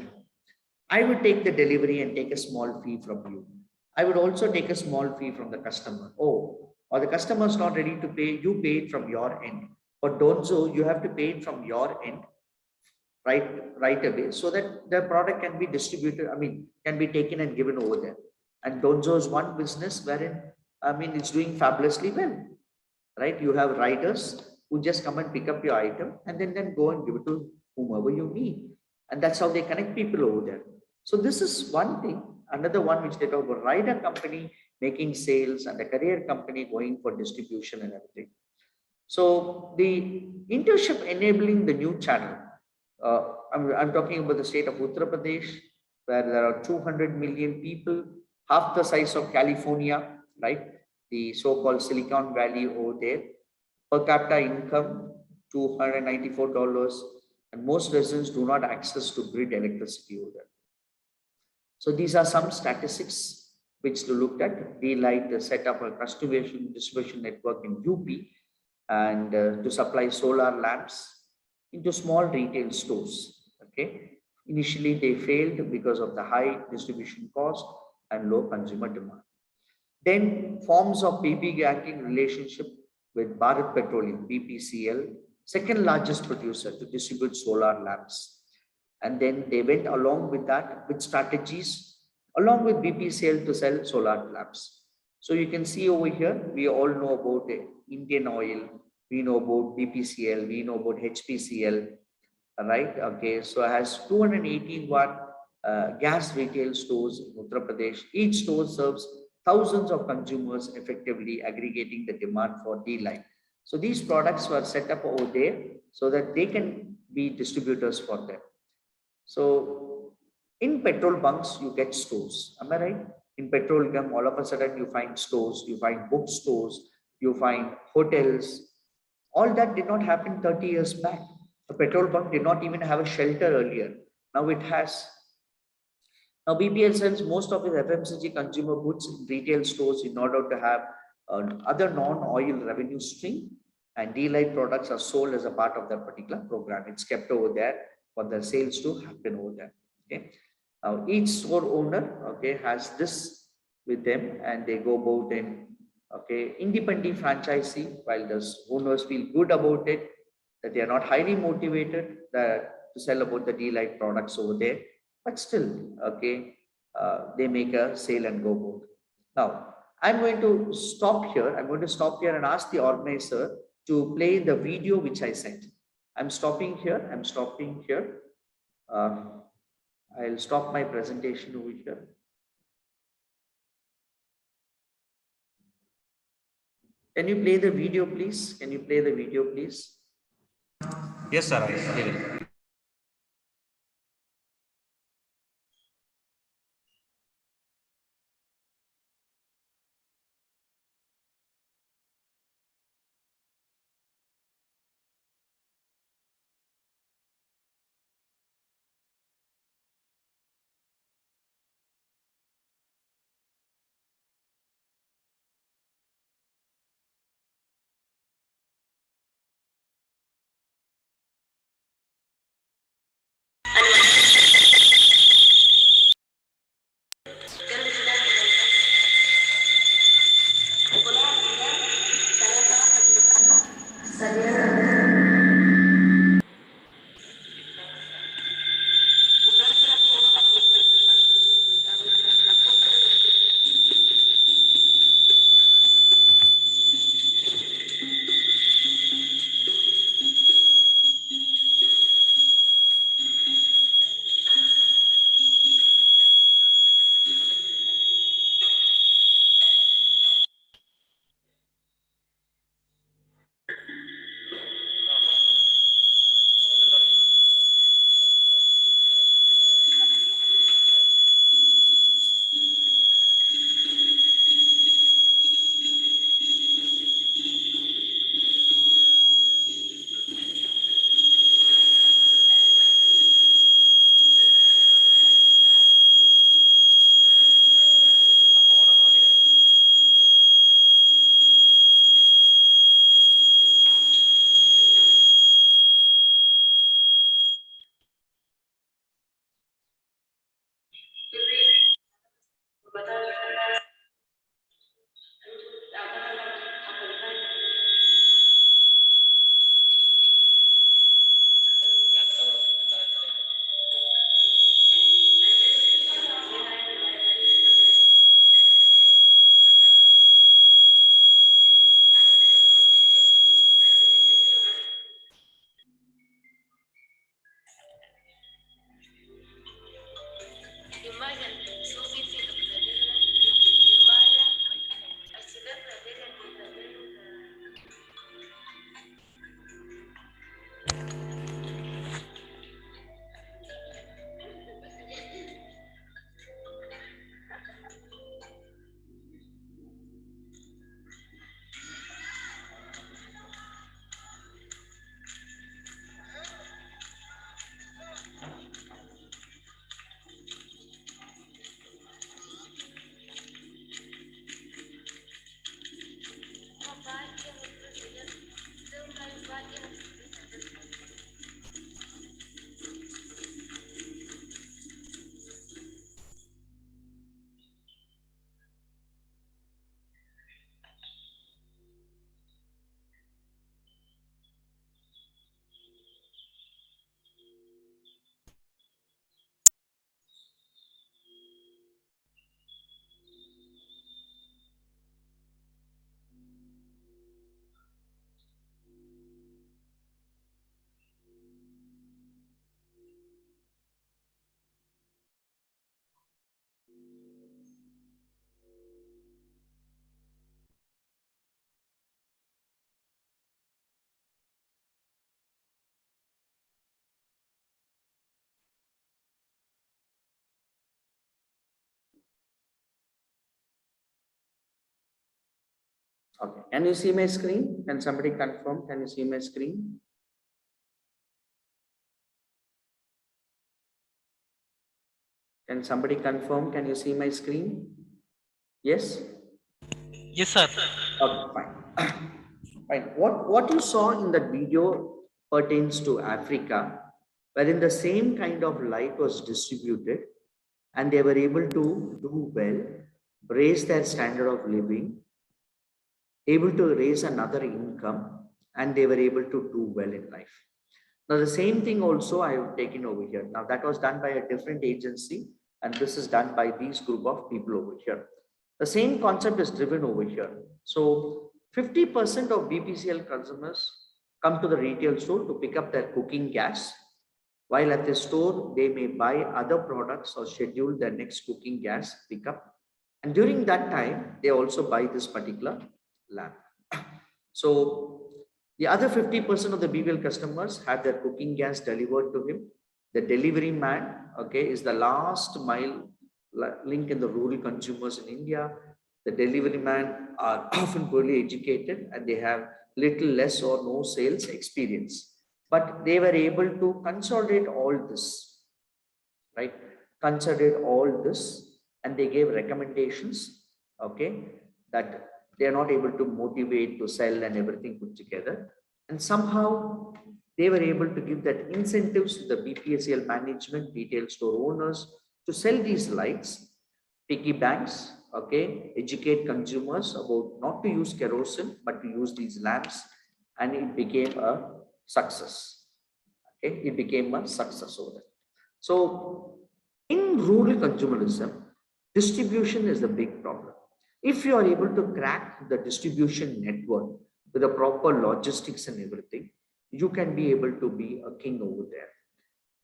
I would take the delivery and take a small fee from you. I would also take a small fee from the customer. Oh, or the customer is not ready to pay, you pay it from your end. For Donzo, you have to pay it from your end right away so that the product can be distributed, can be taken and given over there. And Donzo is one business wherein, it's doing fabulously well, right? You have riders who just come and pick up your item and then go and give it to whomever you need. And that's how they connect people over there. So this is one thing. Another one which they talk about, rider company making sales and a career company going for distribution and everything. So the internship enabling the new channel. I'm talking about the state of Uttar Pradesh, where there are 200 million people, half the size of California, right? The so-called Silicon Valley over there. Per capita income, $294, and most residents do not access to grid electricity over there. So these are some statistics which they looked at. D-Light set up a distribution network in UP and to supply solar lamps into small retail stores. Okay, initially they failed because of the high distribution cost and low consumer demand. Then forms of piggybacking relationship with Bharat Petroleum, BPCL, second largest producer to distribute solar lamps. And then they went along with that with strategies along with BPCL to sell solar lamps. So you can see over here, we all know about Indian Oil, we know about BPCL, we know about HPCL, right? Okay, so it has 218 watt gas retail stores in Uttar Pradesh. Each store serves thousands of consumers, effectively aggregating the demand for D-Light. So these products were set up over there so that they can be distributors for them. So in petrol bunks, you get stores. Am I right? In petroleum, all of a sudden you find stores, you find bookstores, you find hotels. All that did not happen 30 years back. A petrol bunk did not even have a shelter earlier. Now it has. Now BPL sells most of its FMCG consumer goods in retail stores in order to have other non-oil revenue stream, and D-Light products are sold as a part of that particular program. It's kept over there for the sales to happen over there. Okay. Now each store owner, okay, has this with them, and they go about in, okay, independent franchisee. While the owners feel good about it, that they are not highly motivated to sell about the D-Light products over there, but still, okay, they make a sale and go both. Now, I'm going to stop here. I'm going to stop here and ask the organizer to play the video which I sent. I'm stopping here. I'm stopping here. I'll stop my presentation over here. Can you play the video, please? Can you play the video, please? Yes, sir. I will. Okay. Can you see my screen? Can somebody confirm? Can you see my screen? Can somebody confirm? Can you see my screen? Yes? Yes, sir. Okay, fine. Fine. What you saw in that video pertains to Africa, wherein the same kind of light was distributed and they were able to do well, raise their standard of living, able to raise another income, and they were able to do well in life. Now, the same thing also I have taken over here. Now, that was done by a different agency, and this is done by these group of people over here. The same concept is driven over here. So, 50% of BPCL consumers come to the retail store to pick up their cooking gas, while at the store, they may buy other products or schedule their next cooking gas pickup. And during that time, they also buy this particular lamp. So the other 50% of the BPL customers had their cooking gas delivered to him. The delivery man, okay, is the last mile link in the rural consumers in India. The delivery man are often poorly educated and they have little less or no sales experience. But they were able to consolidate all this, right? Considered all this and they gave recommendations, okay, that they are not able to motivate to sell and everything put together. And somehow they were able to give that incentives to the BPSL management, retail store owners to sell these lights, piggy banks, okay, educate consumers about not to use kerosene, but to use these lamps. And it became a success. Okay, it became a success over there. So in rural consumerism, distribution is the big problem. If you are able to crack the distribution network with the proper logistics and everything, you can be able to be a king over there.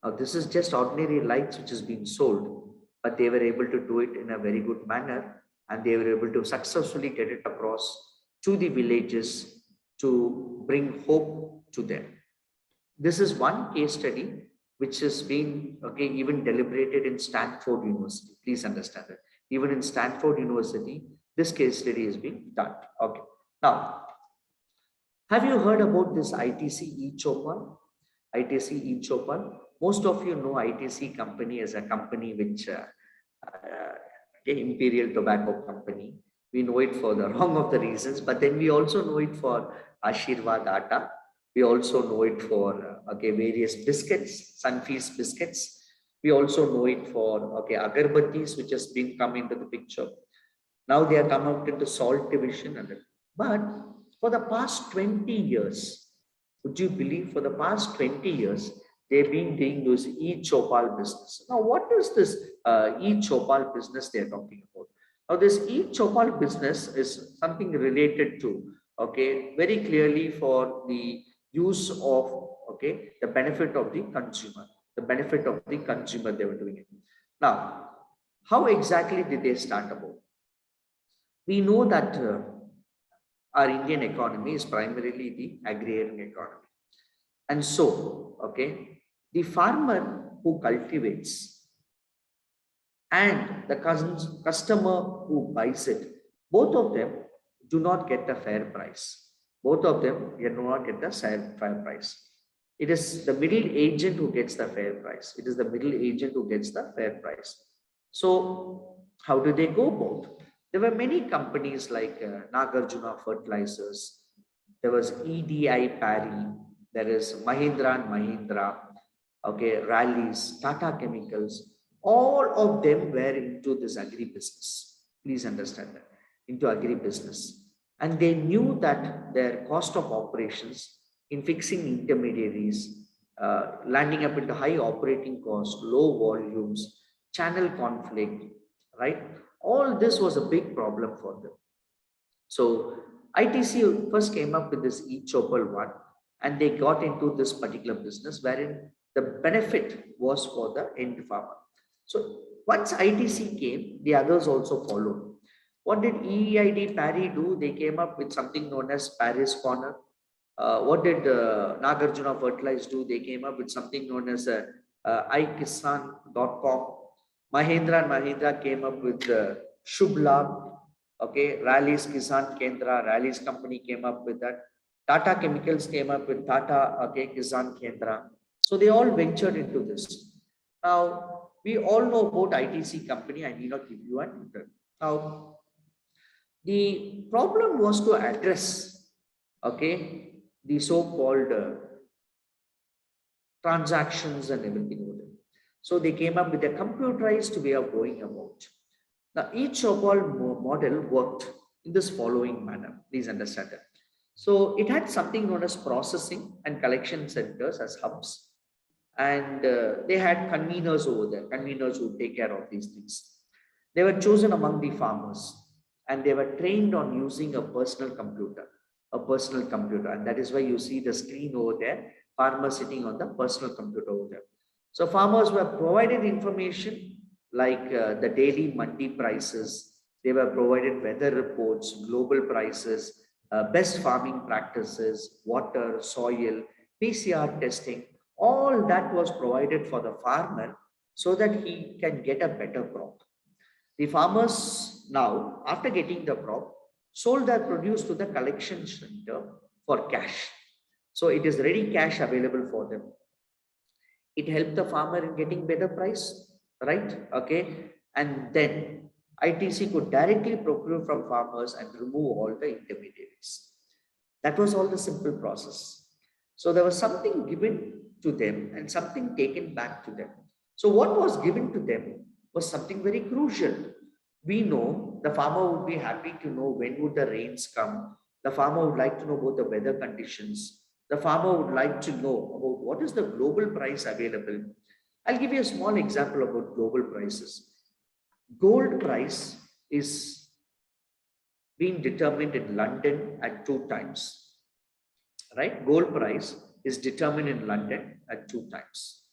Now, this is just ordinary lights which is being sold, but they were able to do it in a very good manner and they were able to successfully get it across to the villages to bring hope to them. This is one case study which has been, okay, even deliberated in Stanford University. Please understand that. Even in Stanford University, this case study is being done. Okay. Now, have you heard about this ITC eChopal? ITC eChopal. Most of you know ITC company as a company which, Imperial Tobacco Company. We know it for the wrong of the reasons, but then we also know it for Ashirvad Atta. We also know it for various biscuits, Sunfeast biscuits. We also know it for agarbattis, which has been come into the picture. Now they are come out into salt division. But for the past 20 years, would you believe for the past 20 years, they've been doing this eChopal business. Now, what is this eChopal business they're talking about? Now, this eChopal business is something related to, very clearly for the use of, the benefit of the consumer, they were doing it. Now, how exactly did they start about? We know that our Indian economy is primarily the agrarian economy. And so, the farmer who cultivates and the customer who buys it, both of them do not get a fair price. Both of them do not get the fair price. It is the middle agent who gets the fair price. It is the middle agent who gets the fair price. So how do they go about? There were many companies like Nagarjuna Fertilizers. There was EDI Parry. There is Mahindra and Mahindra. Rallies, Tata Chemicals. All of them were into this agribusiness. Please understand that. Into agribusiness. And they knew that their cost of operations in fixing intermediaries, landing up into high operating costs, low volumes, channel conflict, right? All this was a big problem for them. So ITC first came up with this eChopal one, and they got into this particular business wherein the benefit was for the end farmer. So once ITC came, the others also followed. What did EID Parry do? They came up with something known as Paris Corner. What did Nagarjuna Fertilize do? They came up with something known as iKisan.com. Mahindra and Mahindra came up with Shubh Labh. Rallies Kisan Kendra, Rallies company came up with that. Tata Chemicals came up with Tata Kisan Kendra. So they all ventured into this. Now, we all know about ITC company. I need not give you an intro. Now, the problem was to address, the so-called transactions and everything over there. So they came up with a computerized way of going about. Now, eChopal model worked in this following manner. Please understand that. So it had something known as processing and collection centers as hubs. And they had conveners over there, conveners who take care of these things. They were chosen among the farmers and they were trained on using a personal computer. And that is why you see the screen over there, farmers sitting on the personal computer over there. So farmers were provided information like the daily mandi prices. They were provided weather reports, global prices, best farming practices, water, soil, PCR testing, all that was provided for the farmer so that he can get a better crop. The farmers now, after getting the crop, sold their produce to the collection center for cash. So it is ready cash available for them. It helped the farmer in getting better price, right? Okay. And then ITC could directly procure from farmers and remove all the intermediaries. That was all the simple process. So there was something given to them and something taken back to them. So what was given to them was something very crucial. We know the farmer would be happy to know when would the rains come. The farmer would like to know about the weather conditions. The farmer would like to know about what is the global price available. I'll give you a small example about global prices. Gold price is being determined in London at 2 times, right? Gold price is determined in London at 2 times.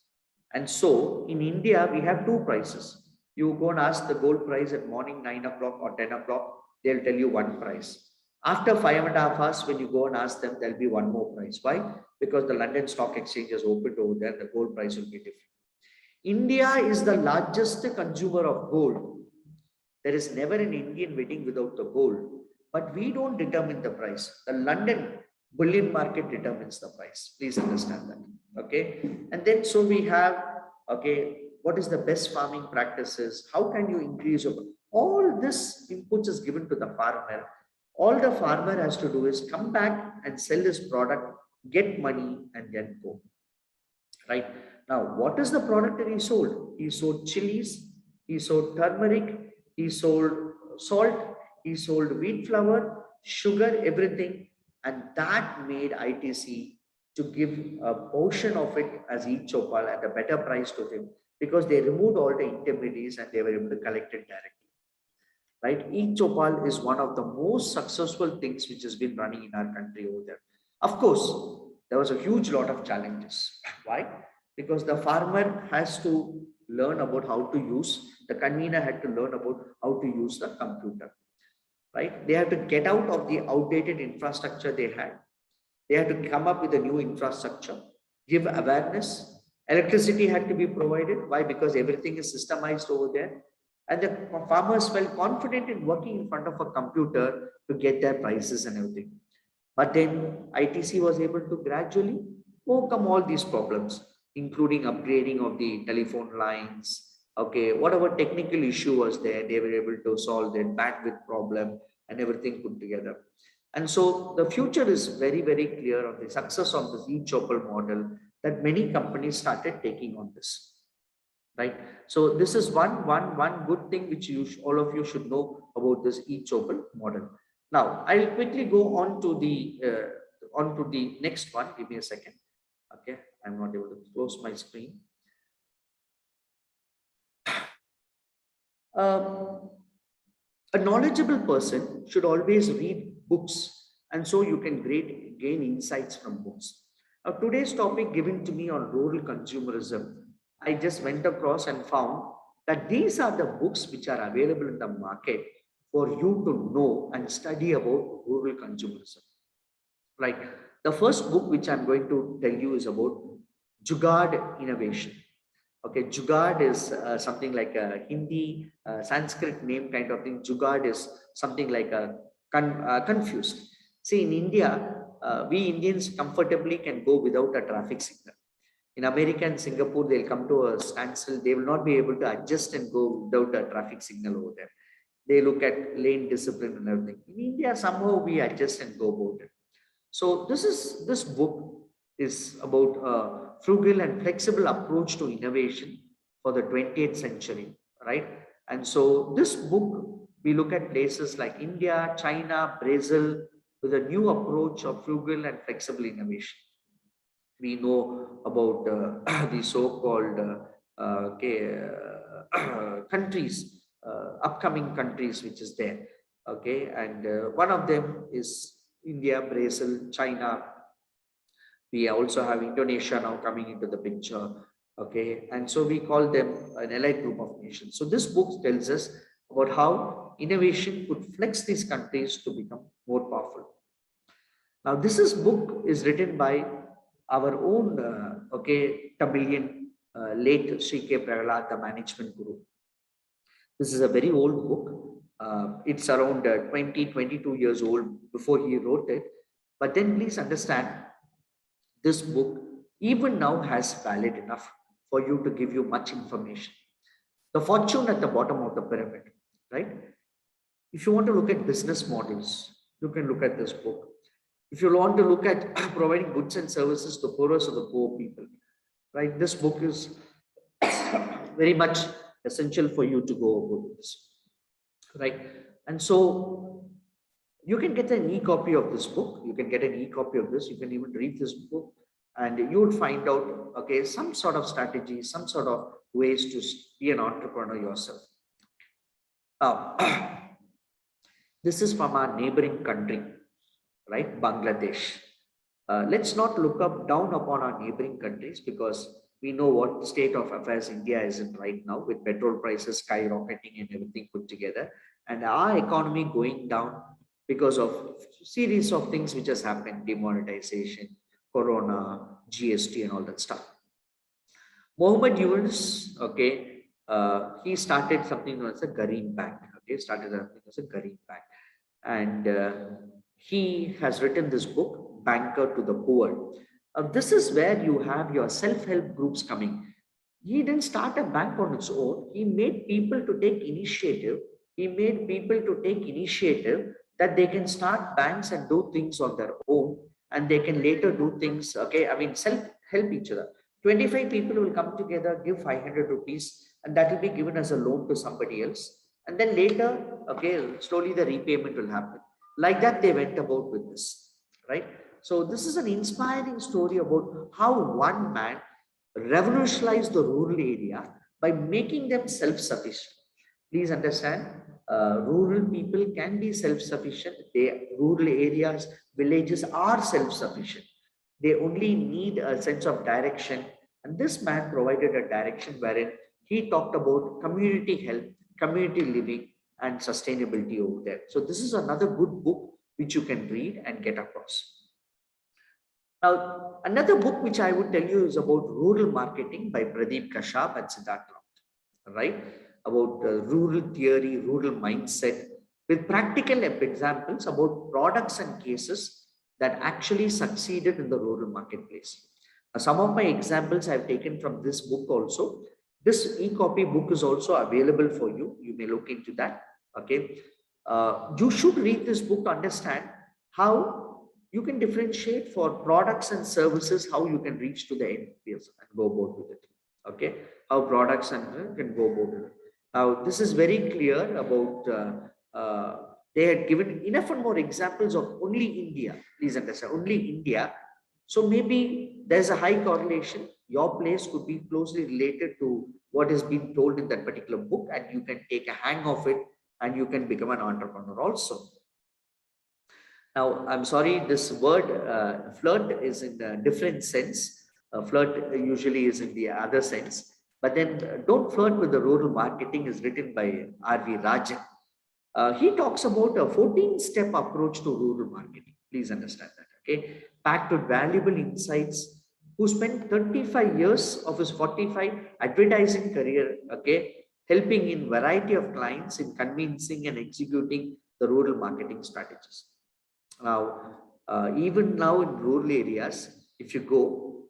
And so in India, we have two prices. You go and ask the gold price at morning 9 o'clock or 10 o'clock, they'll tell you one price. After 5.5 hours, when you go and ask them, there'll be one more price. Why? Because the London Stock Exchange has opened over there, the gold price will be different. India is the largest consumer of gold. There is never an Indian wedding without the gold, but we don't determine the price. The London bullion market determines the price. Please understand that. Okay. And then so we have, okay, what is the best farming practices? How can you increase your, all this inputs is given to the farmer. All the farmer has to do is come back and sell his product, get money, and then go. Right. Now, what is the product that he sold? He sold chilies, he sold turmeric, he sold salt, he sold wheat flour, sugar, everything. And that made ITC to give a portion of it as e-Chopal at a better price to him, because they removed all the intermediaries and they were able to collect it directly. Right? E-Chopal is one of the most successful things which has been running in our country over there. Of course, there was a huge lot of challenges. Why? Because the farmer has to learn about how to use, the convener had to learn about how to use the computer. Right? They have to get out of the outdated infrastructure they had. They had to come up with a new infrastructure, give awareness. Electricity had to be provided. Why? Because everything is systemized over there. And the farmers felt confident in working in front of a computer to get their prices and everything. But then ITC was able to gradually overcome all these problems, including upgrading of the telephone lines. Okay, whatever technical issue was there, they were able to solve their bandwidth problem and everything put together. And so the future is very, very clear on the success of this e-Chopal model that many companies started taking on this. Right. So this is one good thing which all of you should know about this e-Chopal model. Now I'll quickly go on to the next one. Give me a second. Okay, I'm not able to close my screen. A knowledgeable person should always read books, and so you can gain insights from books. Now today's topic given to me on rural consumerism, I just went across and found that these are the books which are available in the market for you to know and study about rural consumerism. Like the first book which I'm going to tell you is about Jugaad Innovation. Okay, Jugaad is something like a Hindi, Sanskrit name kind of thing. Jugaad is something like a confused. See, in India, we Indians comfortably can go without a traffic signal. In America and Singapore, they'll come to a standstill. They will not be able to adjust and go without a traffic signal over there. They look at lane discipline and everything. In India, somehow we adjust and go about it. So this book is about a frugal and flexible approach to innovation for the 20th century, right? And so this book, we look at places like India, China, Brazil, with a new approach of frugal and flexible innovation. We know about the so-called countries, upcoming countries, which is there. Okay, and one of them is India, Brazil, China. We also have Indonesia now coming into the picture. Okay, and so we call them an allied group of nations. So this book tells us about how innovation could flex these countries to become more powerful. Now, book is written by our own, Tamilian, late Sri K. Prahalad, the management guru. This is a very old book. It's around 22 years old before he wrote it. But then please understand, this book even now has valid enough for you to give you much information. The fortune at the bottom of the pyramid, right? If you want to look at business models, you can look at this book. If you want to look at providing goods and services to the poorest of the poor people, right? This book is very much essential for you to go over this, right? And so you can get an e-copy of this book. You can get an e-copy of this. You can even read this book, and you would find out, okay, some sort of strategy, some sort of ways to be an entrepreneur yourself. Now, this is from our neighboring country, right? Bangladesh. Let's not look down upon our neighboring countries, because we know what state of affairs India is in right now, with petrol prices skyrocketing and everything put together, and our economy going down because of series of things which has happened: demonetization, corona, GST, and all that stuff. Muhammad Yunus, okay, he started something known as a Gareen Bank. Okay, started something as a Gareen Bank, and he has written this book, Banker to the Poor. This is where you have your self-help groups coming. He didn't start a bank on its own. He made people to take initiative. He made people to take initiative that they can start banks and do things on their own, and they can later do things. Okay, I mean, self-help each other. 25 people will come together, give 500 rupees, and that will be given as a loan to somebody else. And then later, okay, slowly the repayment will happen. Like that, they went about with this, right? So this is an inspiring story about how one man revolutionized the rural area by making them self-sufficient. Please understand, rural people can be self-sufficient. Rural areas, villages are self-sufficient. They only need a sense of direction. And this man provided a direction wherein he talked about community health, community living, and sustainability over there. So this is another good book which you can read and get across. Now, another book which I would tell you is about rural marketing by Pradeep Kashyap and Siddharth Raut, right? About rural theory, rural mindset, with practical examples about products and cases that actually succeeded in the rural marketplace. Some of my examples I've taken from this book also. This e-copy book is also available for you. You may look into that. Okay. You should read this book to understand how you can differentiate for products and services, how you can reach to the end person and go about with it. Okay. How products and can go about it. Now, this is very clear about, they had given enough and more examples of only India. Please understand, only India. So maybe there's a high correlation. Your place could be closely related to what is being told in that particular book, and you can take a hang of it and you can become an entrepreneur also. Now, I'm sorry, this word flirt is in a different sense. Flirt usually is in the other sense. But then Don't Flirt with the Rural Marketing is written by R.V. Rajan. He talks about a 14-step approach to rural marketing. Please understand that, okay? Packed with valuable insights, who spent 35 years of his 45 advertising career, okay, helping in variety of clients in convincing and executing the rural marketing strategies. Now, even now in rural areas, if you go,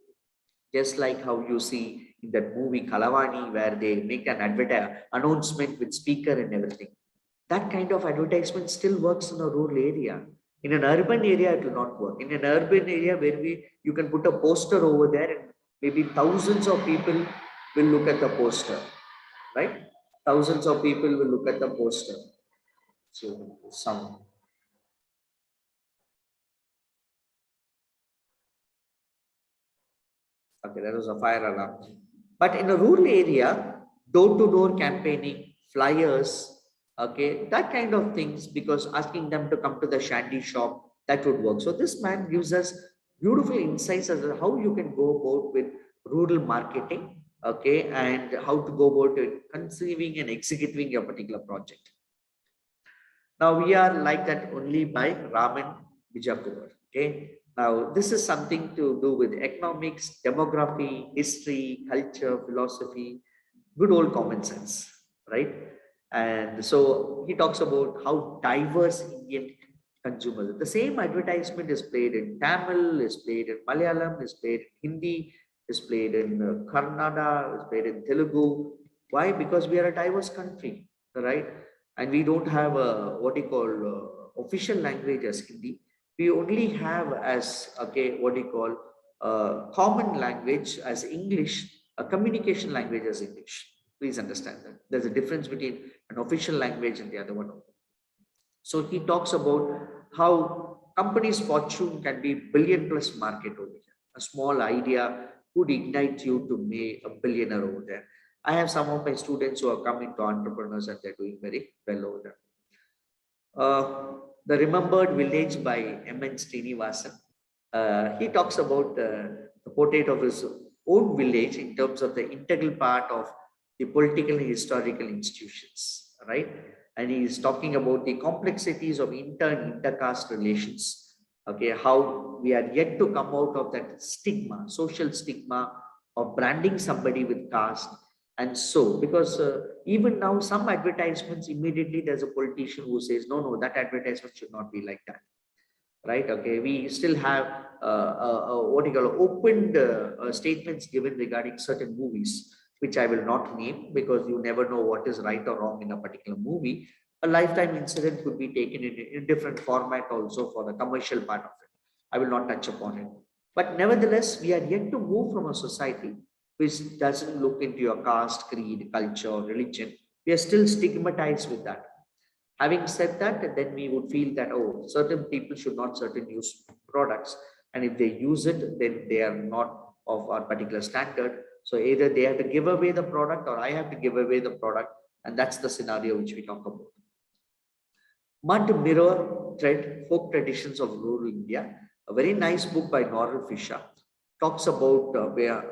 just like how you see in that movie Kalavani, where they make an announcement with speaker and everything, that kind of advertisement still works in a rural area. In an urban area, it will not work. In an urban area where you can put a poster over there and maybe thousands of people will look at the poster, right? Thousands of people will look at the poster. So some. Okay, that was a fire alarm. But in a rural area, door-to-door campaigning, flyers, okay, that kind of things, because asking them to come to the shandy shop, that would work. So this man gives us beautiful insights as to how you can go about with rural marketing, okay, and how to go about it, conceiving and executing your particular project. Now we are like that only by Raman Vijayakumar. Okay. Now, this is something to do with economics, demography, history, culture, philosophy, good old common sense, right? And so he talks about how diverse Indian consumers. The same advertisement is played in Tamil, is played in Malayalam, is played in Hindi, is played in Kannada, is played in Telugu. Why? Because we are a diverse country, right? And we don't have a what you call official language as Hindi. We only have as what do you call common language as English, a communication language as English. Please understand that there's a difference between an official language and the other one. So he talks about how company's fortune can be billion plus market over here. A small idea could ignite you to make a billionaire over there. I have some of my students who have come into entrepreneurs and they're doing very well over there. The Remembered Village by M.N. Srinivasan. He talks about the portrait of his own village in terms of the integral part of the political and historical institutions, right? And he is talking about the complexities of intercaste relations. Okay, how we are yet to come out of that stigma, social stigma of branding somebody with caste. And so, because even now, some advertisements immediately there's a politician who says, no, that advertisement should not be like that, right? Okay, we still have what you call opened statements given regarding certain movies, which I will not name because you never know what is right or wrong in a particular movie. A lifetime incident could be taken in a different format also for the commercial part of it. I will not touch upon it. But nevertheless, we are yet to move from a society which doesn't look into your caste, creed, culture, or religion. We are still stigmatized with that. Having said that, then we would feel that, oh, certain people should not certain use products. And if they use it, then they are not of our particular standard. So either they have to give away the product or I have to give away the product. And that's the scenario which we talk about. Mud, Mirror, Thread, Folk Traditions of Rural India. A very nice book by Norrell Fisher. Talks about where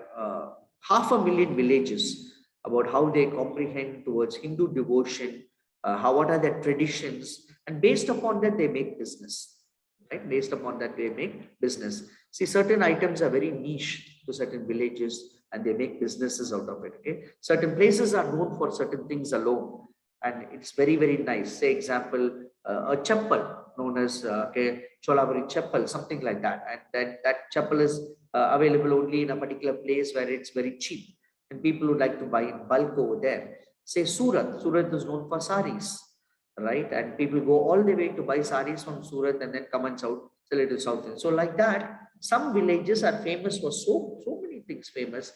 500,000 villages, about how they comprehend towards Hindu devotion, what are their traditions, and based upon that they make business, right? Based upon that they make business. See, certain items are very niche to certain villages and they make businesses out of it. Okay, certain places are known for certain things alone, and it's very, very nice. Say example, a chapel known as Cholaburi chapel, something like that, and then that chapel is available only in a particular place where it's very cheap and people would like to buy in bulk over there. Say Surat. Surat is known for saris, right? And people go all the way to buy saris from Surat and then come and sell it to South. So like that, some villages are famous for so many things famous.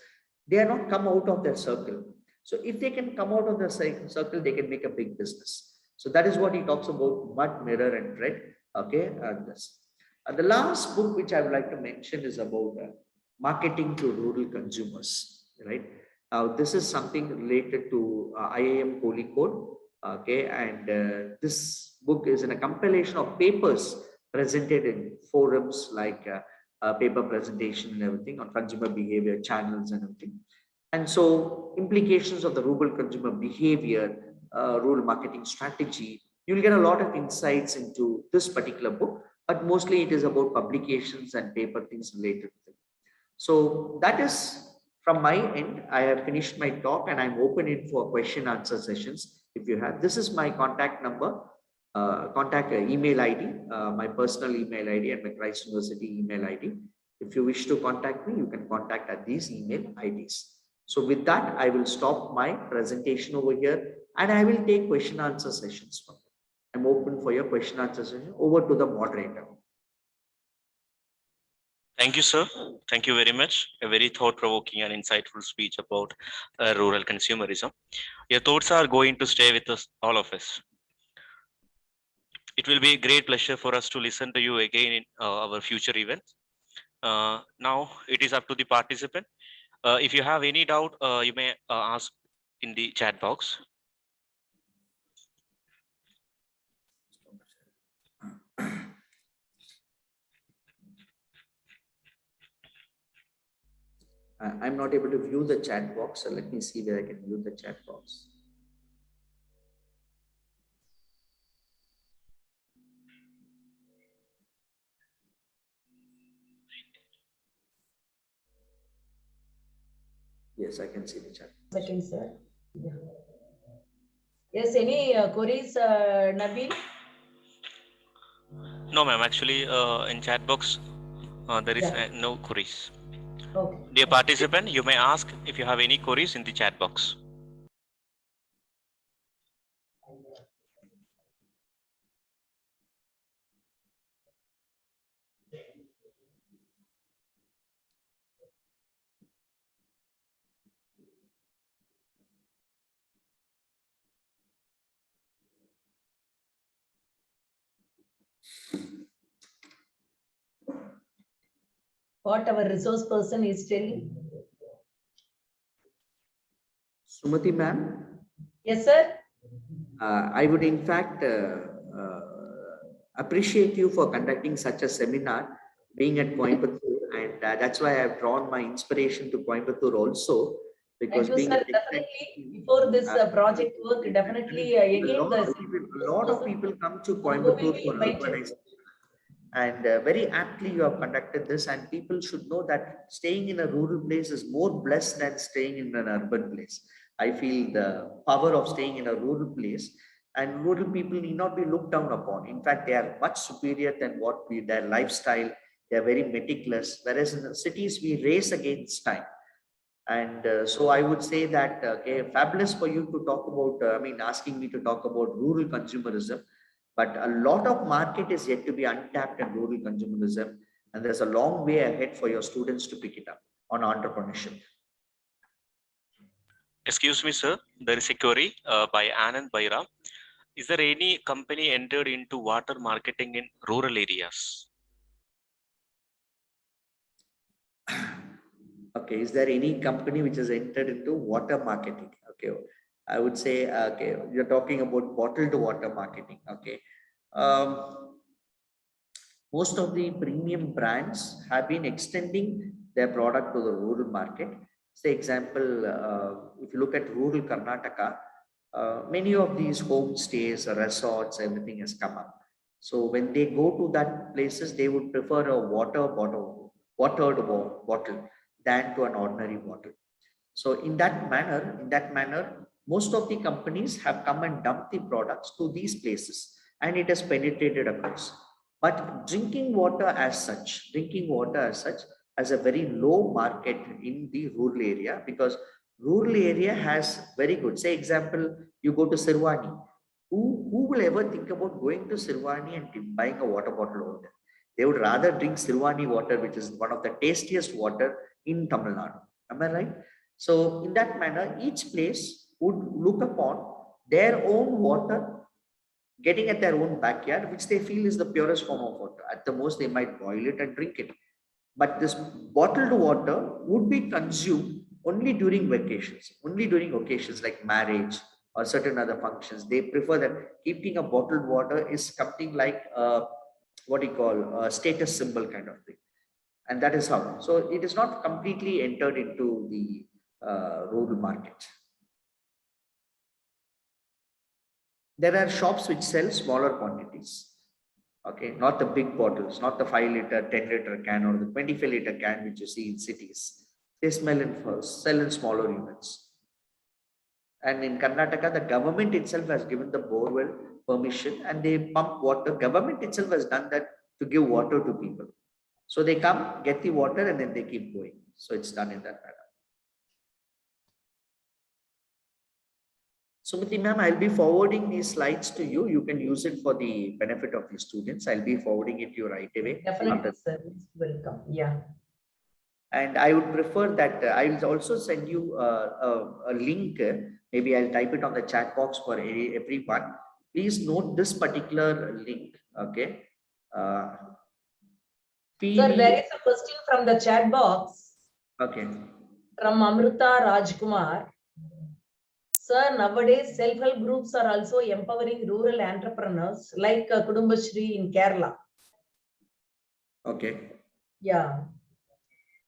They are not come out of their circle. So if they can come out of their circle, they can make a big business. So that is what he talks about, Mud, Mirror, and Thread. Okay, this. The last book which I would like to mention is about marketing to rural consumers, right? Now, this is something related to IIM Kozhikode, okay, and this book is in a compilation of papers presented in forums like paper presentation and everything on consumer behavior channels and everything. And so implications of the rural consumer behavior, rural marketing strategy, you'll get a lot of insights into this particular book, but mostly it is about publications and paper things related to it. So that is from my end. I have finished my talk and I'm open in for question answer sessions. If you have, this is my contact number, contact email ID, my personal email ID and my Christ University email ID. If you wish to contact me, you can contact at these email IDs. So with that, I will stop my presentation over here and I will take question answer sessions from you. I'm open for your question answer session. Over to the moderator. Thank you, sir. Thank you very much. A very thought-provoking and insightful speech about rural consumerism. Your thoughts are going to stay with us, all of us. It will be a great pleasure for us to listen to you again in our future events. Now, it is up to the participant. If you have any doubt, you may ask in the chat box. I'm not able to view the chat box, so let me see where I can view the chat box. Yes, I can see the chat. Second, sir. Yeah. Yes, any queries, Nabil? No, ma'am. Actually, in chat box, there is Yeah. no queries. Okay. Dear participant, you may ask if you have any queries in the chat box. What our resource person is telling? Sumati ma'am, Yes, sir. I would in fact appreciate you for conducting such a seminar, being at Coimbatore, and that's why I've drawn my inspiration to Coimbatore also, because Thank you, being a sir. tech Definitely, before this project work, definitely again the a lot of people come to who will Coimbatore be for invited. urbanization. And very aptly you have conducted this, and people should know that staying in a rural place is more blessed than staying in an urban place. I feel the power of staying in a rural place, and rural people need not be looked down upon. In fact, they are much superior than what we, their lifestyle, they are very meticulous. Whereas in the cities, we race against time. And so I would say that, okay, fabulous for you to talk about, asking me to talk about rural consumerism, but a lot of market is yet to be untapped in rural consumerism. And there's a long way ahead for your students to pick it up on entrepreneurship. Excuse me, sir. There is a query by Anand Baira. Is there any company entered into water marketing in rural areas? Okay, is there any company which has entered into water marketing? Okay, I would say, okay, you're talking about bottled water marketing. Okay. Most of the premium brands have been extending their product to the rural market. Say example, if you look at rural Karnataka, many of these homestays, resorts, everything has come up. So when they go to that places, they would prefer a watered bottle than to an ordinary bottle. So in that manner, most of the companies have come and dumped the products to these places, and it has penetrated across. But drinking water as such has a very low market in the rural area, because rural area has very good, say example, you go to Sirwani. Who will ever think about going to Sirwani and buying a water bottle over there? They would rather drink Sirwani water, which is one of the tastiest water in Tamil Nadu. Am I right? So in that manner, each place would look upon their own water getting at their own backyard, which they feel is the purest form of water. At the most, they might boil it and drink it. But this bottled water would be consumed only during vacations, only during occasions like marriage or certain other functions. They prefer that keeping a bottled water is something like what you call a status symbol kind of thing. And that is how. So it is not completely entered into the rural market. There are shops which sell smaller quantities. Okay, not the big bottles, not the 5 liter, 10 liter can or the 25 liter can which you see in cities. They sell in smaller units. And in Karnataka, the government itself has given the borewell permission and they pump water. Government itself has done that to give water to people. So they come, get the water, and then they keep going. So it's done in that manner. Sumati ma'am, I'll be forwarding these slides to you. You can use it for the benefit of the students. I'll be forwarding it to you right away. Definitely, sir. Welcome. Yeah. And I would prefer that I will also send you a link. Maybe I'll type it on the chat box for everyone. Please note this particular link. Okay. Sir, there is a question from the chat box. Okay. From Amrita Rajkumar. Sir, nowadays self-help groups are also empowering rural entrepreneurs like Kudumbashri in Kerala. Okay. Yeah.